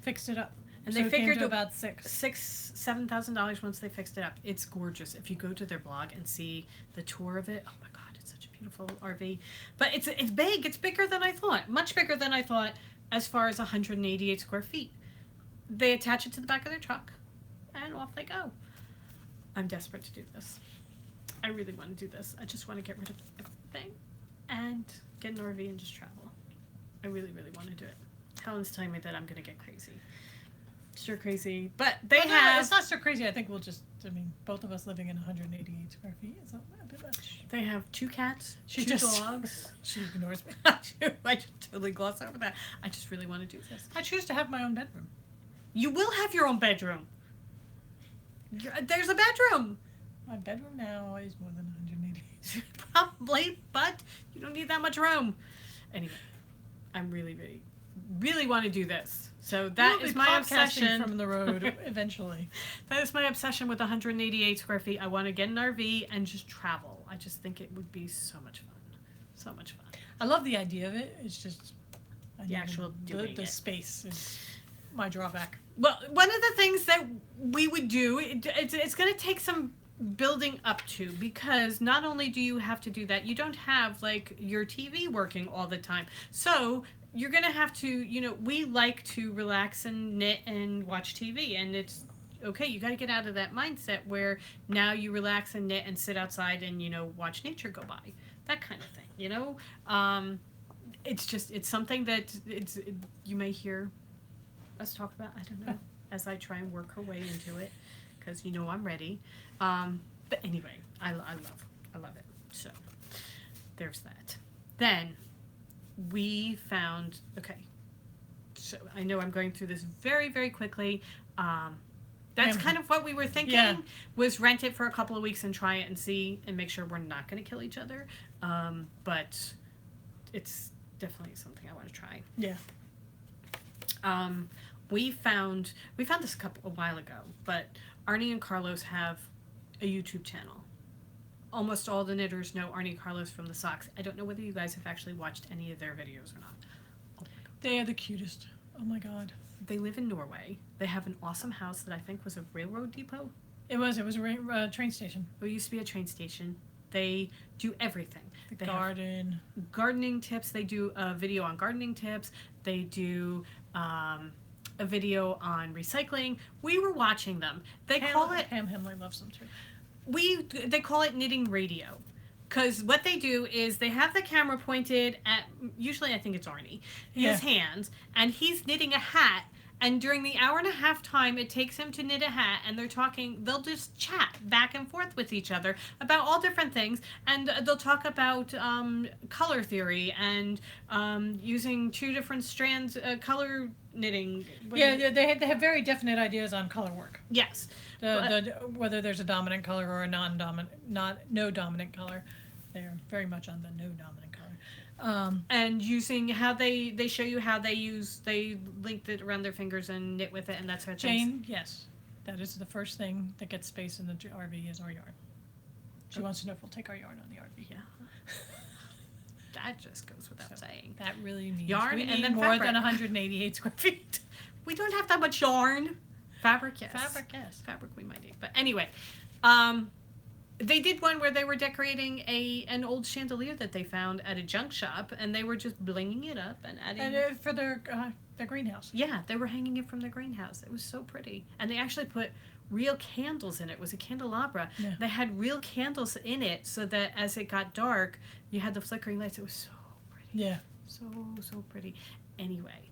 fixed it up. And so they figured about $7,000 once they fixed it up. It's gorgeous. If you go to their blog and see the tour of it, oh my God, it's such a beautiful RV. But it's big. It's bigger than I thought. Much bigger than I thought. As far as 188 square feet. They attach it to the back of their truck, and off they go. I'm desperate to do this. I really want to do this. I just want to get rid of everything and get an RV and just travel. I really, really want to do it. Helen's telling me that I'm going to get crazy. Sure crazy. But it's not so crazy. I think both of us living in 188 square feet is a bit much. They have 2 cats, 2 dogs. She ignores me. I just totally gloss over that. I just really want to do this. I choose to have my own bedroom. You will have your own bedroom. There's a bedroom. My bedroom now is more than 188. Probably, but you don't need that much room. Anyway, I'm really, really, really want to do this. So that We'll is be my podcasting obsession. from the road eventually. That is my obsession with 188 square feet. I want to get an RV and just travel. I just think it would be so much fun. So much fun. I love the idea of it. It's just The actual doing the it. space is my drawback. Well, one of the things that we would do, it's going to take some building up to, because not only do you have to do that, you don't have like your TV working all the time. So you're going to have to, you know, we like to relax and knit and watch TV, and it's okay. You got to get out of that mindset where now you relax and knit and sit outside and, you know, watch nature go by, that kind of thing, you know. It's something that you may hear us talk about, I don't know, as I try and work her way into it, because you know I'm ready. But anyway, I love it. So there's that. Then we found, okay, so I know I'm going through this very, very quickly. That's kind of what we were thinking, was rent it for a couple of weeks and try it and see and make sure we're not going to kill each other. But it's definitely something I want to try. Yeah. We found this a while ago, but Arnie and Carlos have a YouTube channel. Almost all the knitters know Arnie and Carlos from the socks. I don't know whether you guys have actually watched any of their videos or not. Oh my God. They are the cutest. Oh my God. They live in Norway. They have an awesome house that I think was a railroad depot. It was a train station. It used to be a train station. They do everything. The garden. Gardening tips. They do a video on gardening tips. They do a video on recycling. We were watching them. They call it... Pam Hemley loves them too. They call it knitting radio. Because what they do is they have the camera pointed at, usually I think it's Arnie, his hands, and he's knitting a hat. And during the hour and a half time it takes him to knit a hat, and they'll just chat back and forth with each other about all different things. And they'll talk about color theory and using two different strands, color knitting. Yeah, they have very definite ideas on color work. Yes. Whether there's a dominant color or a no dominant color. They're very much on the no dominant color. And using how they show you how they link it around their fingers and knit with it and that sort of thing. Jane, yes, that is the first thing that gets space in the RV is our yarn. She wants to know if we'll take our yarn on the RV. Yeah. That just goes without saying. That really means yarn we and need then more fabric. than 188 square feet. We don't have that much yarn. Fabric, yes. Fabric, yes. Fabric we might need. But anyway, they did one where they were decorating an old chandelier that they found at a junk shop, and they were just blinging it up and adding... And for their greenhouse. Yeah, they were hanging it from their greenhouse. It was so pretty. And they actually put real candles in it. It was a candelabra. Yeah. They had real candles in it so that as it got dark, you had the flickering lights. It was so pretty. Yeah. So pretty. Anyway,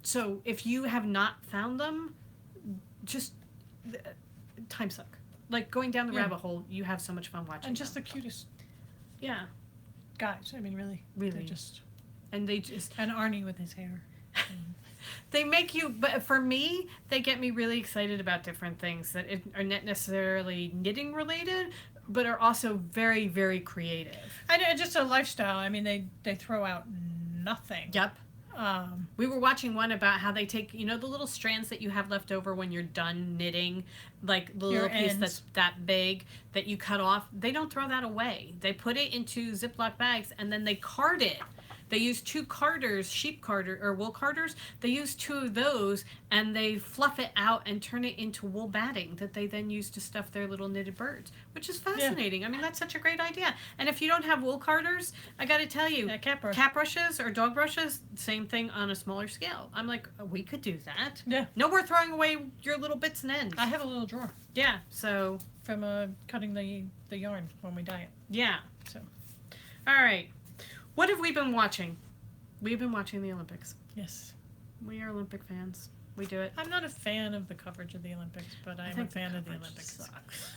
so if you have not found them, just time suck. Like going down the rabbit hole, you have so much fun watching. And just them. the cutest guys. I mean, really. Really. And Arnie with his hair. They make you, but for me, they get me really excited about different things that are not necessarily knitting related, but are also very, very creative. And just a lifestyle. I mean, they throw out nothing. Yep. We were watching one about how they take, the little strands that you have left over when you're done knitting, like the little piece that's that big that you cut off. They don't throw that away. They put it into Ziploc bags and then they card it. They use 2 carders, wool carders. They use 2 of those and they fluff it out and turn it into wool batting that they then use to stuff their little knitted birds, which is fascinating. Yeah. I mean, that's such a great idea. And if you don't have wool carders, I got to tell you, cat brushes or dog brushes, same thing on a smaller scale. I'm like, we could do that. Yeah. No more throwing away your little bits and ends. I have a little drawer. Yeah, so. From cutting the yarn when we dye it. Yeah. So. All right. What have we been watching? We've been watching the Olympics. Yes. We are Olympic fans. We do it. I'm not a fan of the coverage of the Olympics, but I'm a fan of the Olympics. Sucks.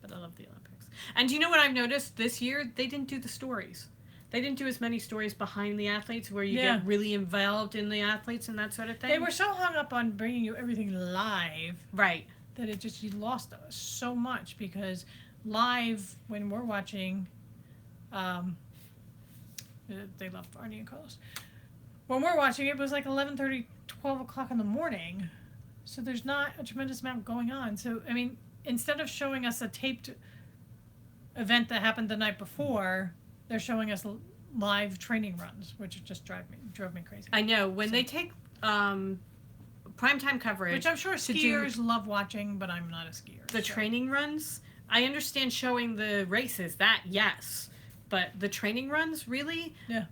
But I love the Olympics. And do you know what I've noticed this year? They didn't do the stories. They didn't do as many stories behind the athletes where you get really involved in the athletes and that sort of thing. They were so hung up on bringing you everything live. Right. That you lost so much because live, when we're watching... they love Arnie and Carlos. When we're watching, it was like 11:30 12 o'clock in the morning, so there's not a tremendous amount going on. So, I mean, instead of showing us a taped event that happened the night before, they're showing us live training runs, which just drove me crazy. I know when they take primetime coverage, which I'm sure skiers love watching, but I'm not a skier. The training runs, I understand showing the races, that yes, but the training runs, really? Yeah.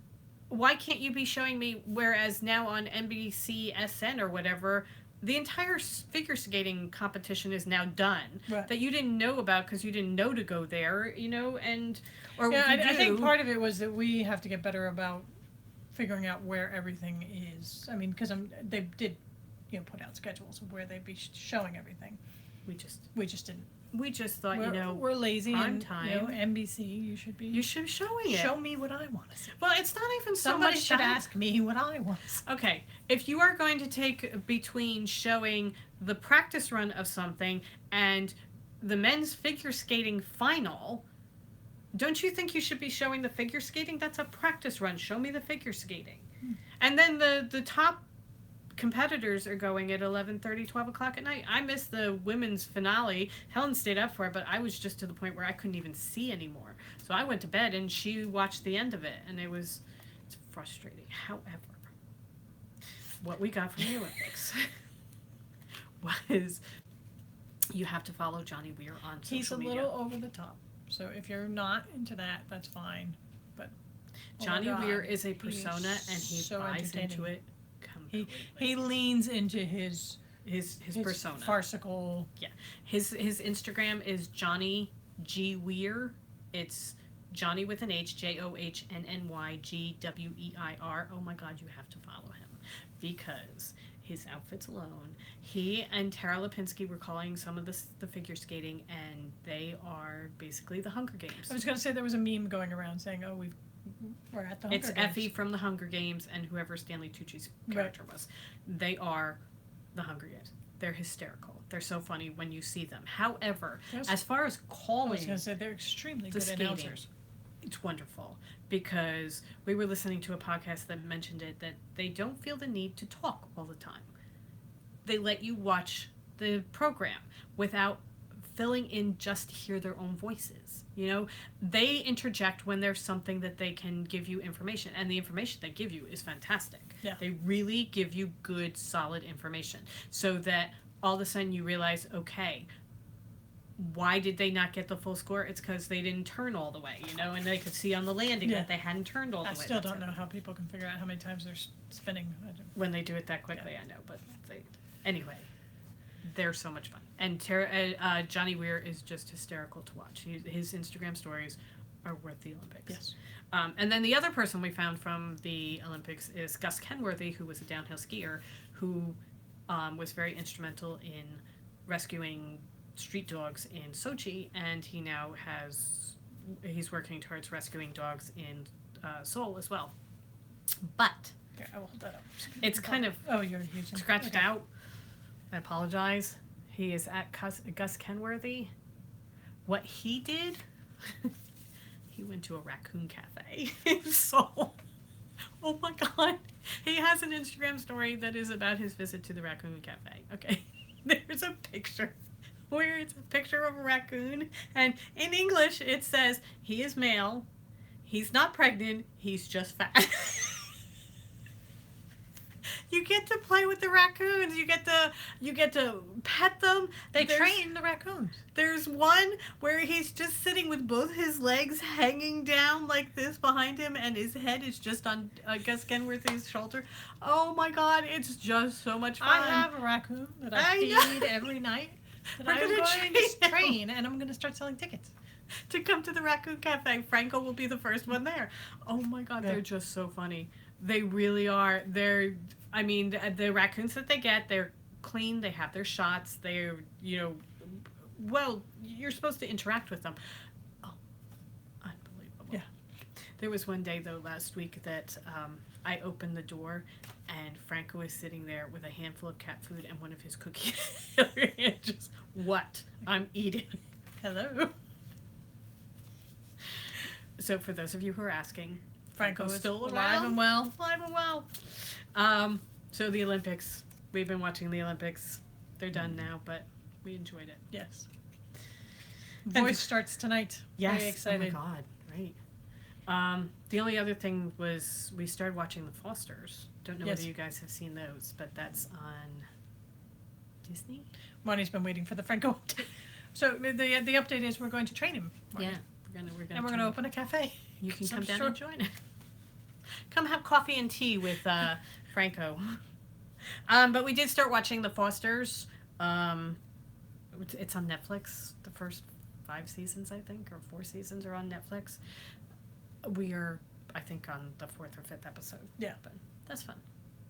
Why can't you be showing me, whereas now on NBCSN or whatever, the entire figure skating competition is now done, right, that you didn't know about because you didn't know to go there, you know, and or yeah, I think part of it was that we have to get better about figuring out where everything is. I mean, because they did, you know, put out schedules of where they'd be showing everything. We just didn't. We just thought, you know, we're lazy and time. You know, NBC, you should be showing it. Show me what I want to see. Well, it's not even somebody should ask me what I want to see. Okay, if you are going to take between showing the practice run of something and the men's figure skating final, don't you think you should be showing the figure skating? That's a practice run. Show me the figure skating. And then the top competitors are going at 11:30, 12 o'clock at night. I missed the women's finale. Helen stayed up for it, but I was just to the point where I couldn't even see anymore. So I went to bed and she watched the end of it, and it's frustrating. However, what we got from the Olympics was you have to follow Johnny Weir on social media. He's a little over the top. So if you're not into that, that's fine. But Johnny Weir is a persona, and he so buys into it. He leans into his persona. Farcical. Yeah. His Instagram is Johnny G Weir. It's Johnny with an H, JohnnyGweir. Oh my God, you have to follow him because his outfits alone. He and Tara Lipinski were calling some of the figure skating, and they are basically the Hunger Games. I was going to say there was a meme going around saying, "Oh, we're at the Hunger Games." It's Effie from the Hunger Games and whoever Stanley Tucci's character was. They are the Hunger Games. They're hysterical. They're so funny when you see them. However, as far as calling, I was going to say they're extremely good announcers. It's wonderful because we were listening to a podcast that mentioned it, that they don't feel the need to talk all the time. They let you watch the program without filling in just to hear their own voices. You know, they interject when there's something that they can give you information, and the information they give you is fantastic. Yeah. They really give you good, solid information so that all of a sudden you realize, okay, why did they not get the full score? It's because they didn't turn all the way, you know, and they could see on the landing that they hadn't turned all the way. I still don't know how people can figure out how many times they're spinning. When they do it that quickly, I know, but anyway, they're so much fun. And Johnny Weir is just hysterical to watch. His Instagram stories are worth the Olympics. Yes. And then the other person we found from the Olympics is Gus Kenworthy, who was a downhill skier who was very instrumental in rescuing street dogs in Sochi, and he now he's working towards rescuing dogs in Seoul as well. But here, I will hold that up. It's kind of you're using scratched out. I apologize. He is at Gus Kenworthy. What he did, he went to a raccoon cafe in Seoul. Oh my God. He has an Instagram story that is about his visit to the raccoon cafe. Okay. There's a picture where it's a picture of a raccoon, and in English it says, he is male, he's not pregnant, he's just fat. You get to play with the raccoons. You get to pet them. They train the raccoons. There's one where he's just sitting with both his legs hanging down like this behind him, and his head is just on Gus Kenworthy's shoulder. Oh my God, it's just so much fun. I have a raccoon that I feed every night. That I'm going to train, and I'm going to start selling tickets to come to the Raccoon Cafe. Franco will be the first one there. Oh my God, they're just so funny. They really are. I mean, the raccoons that they get, they're clean. They have their shots. They're, well, you're supposed to interact with them. Oh, unbelievable. Yeah. There was one day, though, last week that I opened the door, and Franco was sitting there with a handful of cat food and one of his cookies. Just, what? I'm eating. Hello. So for those of you who are asking, Franco is still alive and well. Alive and well. So the Olympics, we've been watching the Olympics. They're done now, but we enjoyed it. Yes. Voice starts tonight. Yes. Very excited. Oh my God. Right. The only other thing was we started watching The Fosters. Don't know Yes. whether you guys have seen those, but that's on Disney. Monty's been waiting for the Franco update. So the update is we're going to train him. Marty. Yeah, we're gonna And we're going to open a cafe. You can come I'm down sure- and join us. Come have coffee and tea with Franco. But we did start watching The Fosters. It's on Netflix. The first 5 seasons, I think, or 4 seasons are on Netflix. We are, I think, on the 4th or 5th episode. Yeah. But that's fun.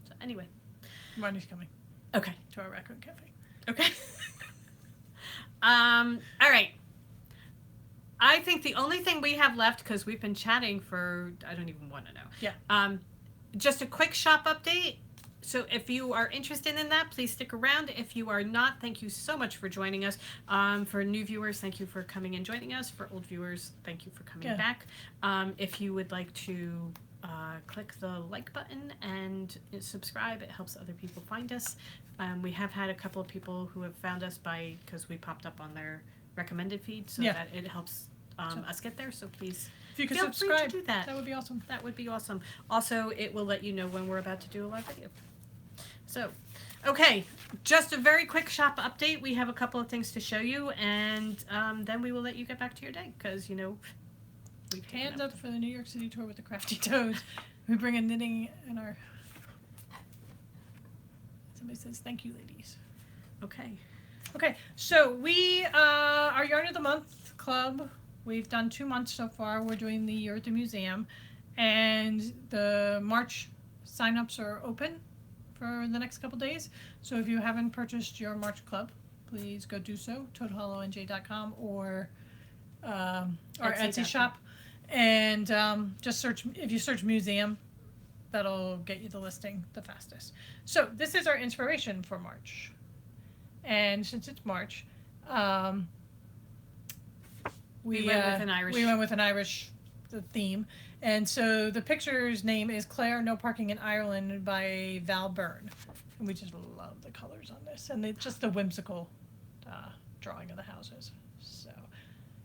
So anyway. Monty's coming Okay. to our raccoon cafe. Okay. All right. I think the only thing we have left, because we've been chatting for, I don't even want to know. Yeah. Just a quick shop update. So if you are interested in that, please stick around. If you are not, thank you so much for joining us. For new viewers, thank you for coming and joining us. For old viewers, thank you for coming back. If you would like to click the like button and subscribe, it helps other people find us. We have had a couple of people who have found us because we popped up on their recommended feed, so that it helps us get there. So please, If you could feel free subscribe, to do that. that would be awesome. That would be awesome. Also, it will let you know when we're about to do a live video. So, okay, just a very quick shop update. We have a couple of things to show you, and then we will let you get back to your day, because, we've taken Hands up for the New York City tour with the Crafty Toads. We bring in knitting in our... Somebody says, thank you, ladies. Okay. Okay, so we, our Yarn of the Month Club, we've done 2 months so far. We're doing the year at the museum, and the March signups are open for the next couple days. So if you haven't purchased your March club, please go do so, toadhollowNJ.com or our Etsy shop. And just search, if you search museum, that'll get you the listing the fastest. So this is our inspiration for March. And since it's March, we went with an Irish. We went with an Irish theme. And so the picture's name is Claire, No Parking in Ireland by Val Byrne. And we just love the colors on this. And it's just a whimsical drawing of the houses. So,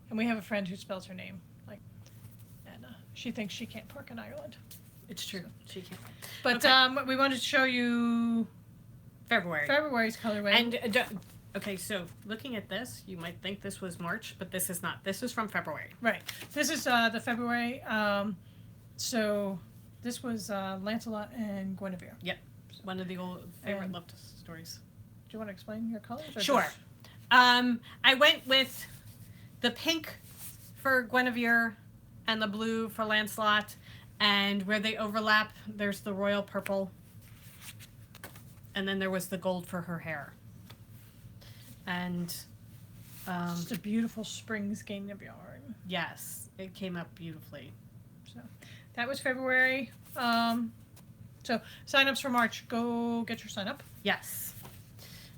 and we have a friend who spells her name like Anna. She thinks she can't park in Ireland. It's true. She can't. But Okay. We wanted to show you February's colorway. And okay, so looking at this, you might think this was March, but this is not. This is from February. Right. This is the February. So this was Lancelot and Guinevere. Yep. One of the old favorite love stories. Do you want to explain your colors? Or Sure. just- I went with the pink for Guinevere and the blue for Lancelot, and where they overlap, there's the royal purple, and then there was the gold for her hair. And Just a beautiful spring skein of yarn. yes, it came up beautifully. So that was February. So sign-ups for March. Go get your sign-up. Yes.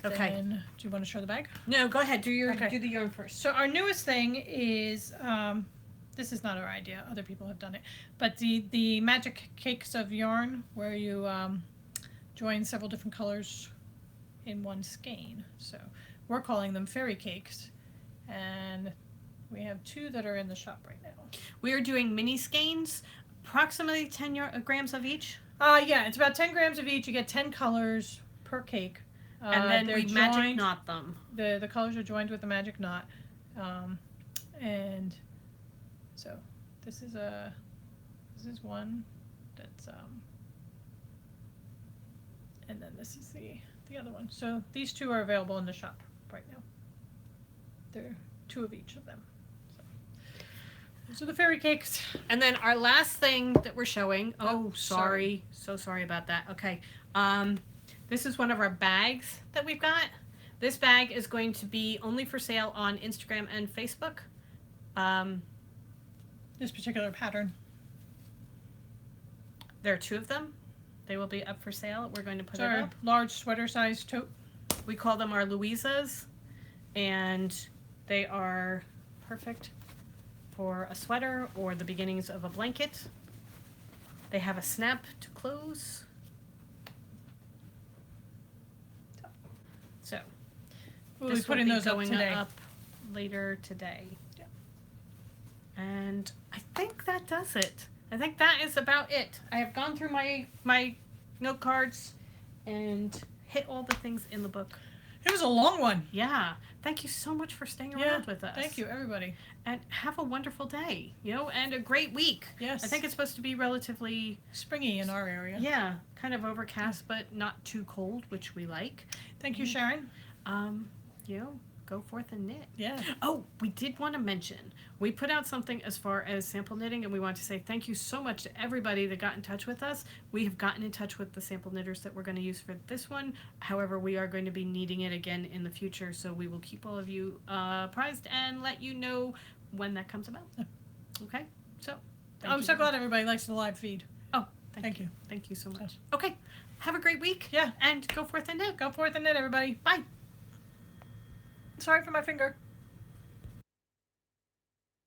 Okay. Then, do you want to show the bag? No, go ahead. Do Okay. the yarn first. So our newest thing is, this is not our idea, other people have done it, but the magic cakes of yarn, where you join several different colors in one skein. So we're calling them fairy cakes, and we have 2 that are in the shop right now. We are doing mini skeins, approximately 10 grams of each. Yeah, it's about 10 grams of each. You get 10 colors per cake. And then they're we magic joined- knot them. The colors are joined with the magic knot. And so this is one that's and then this is the other one. So these 2 are available in the shop right now. There are 2 of each of them. So those are the fairy cakes. And then our last thing that we're showing. Oh, sorry. So sorry about that. Okay. This is one of our bags that we've got. This bag is going to be only for sale on Instagram and Facebook. This particular pattern. There are 2 of them. They will be up for sale. We're going to put It's it our up. large sweater size tote. We call them our Louisas, and they are perfect for a sweater or the beginnings of a blanket. They have a snap to close. We'll be this will putting be those up going today. up later today. Yeah. And I think that does it. I think that is about it. I have gone through my note cards and hit all the things in the book. It was a long one. Yeah. Thank you so much for staying Yeah. around with us. Thank you, everybody. And have a wonderful day, and a great week. Yes. I think it's supposed to be relatively Springy in our area. yeah, kind of overcast, but not too cold, which we like. Thank you, Sharon. Go forth and knit. Yeah. Oh, we did want to mention, we put out something as far as sample knitting, and we want to say thank you so much to everybody that got in touch with us. We have gotten in touch with the sample knitters that we're going to use for this one. However, we are going to be needing it again in the future, so we will keep all of you apprised and let you know when that comes about. Okay? So, I'm so glad everybody likes the live feed. Oh, Thank you. Thank you so much. Okay. Have a great week. Yeah. And go forth and knit. Go forth and knit, everybody. Bye. Sorry for my finger.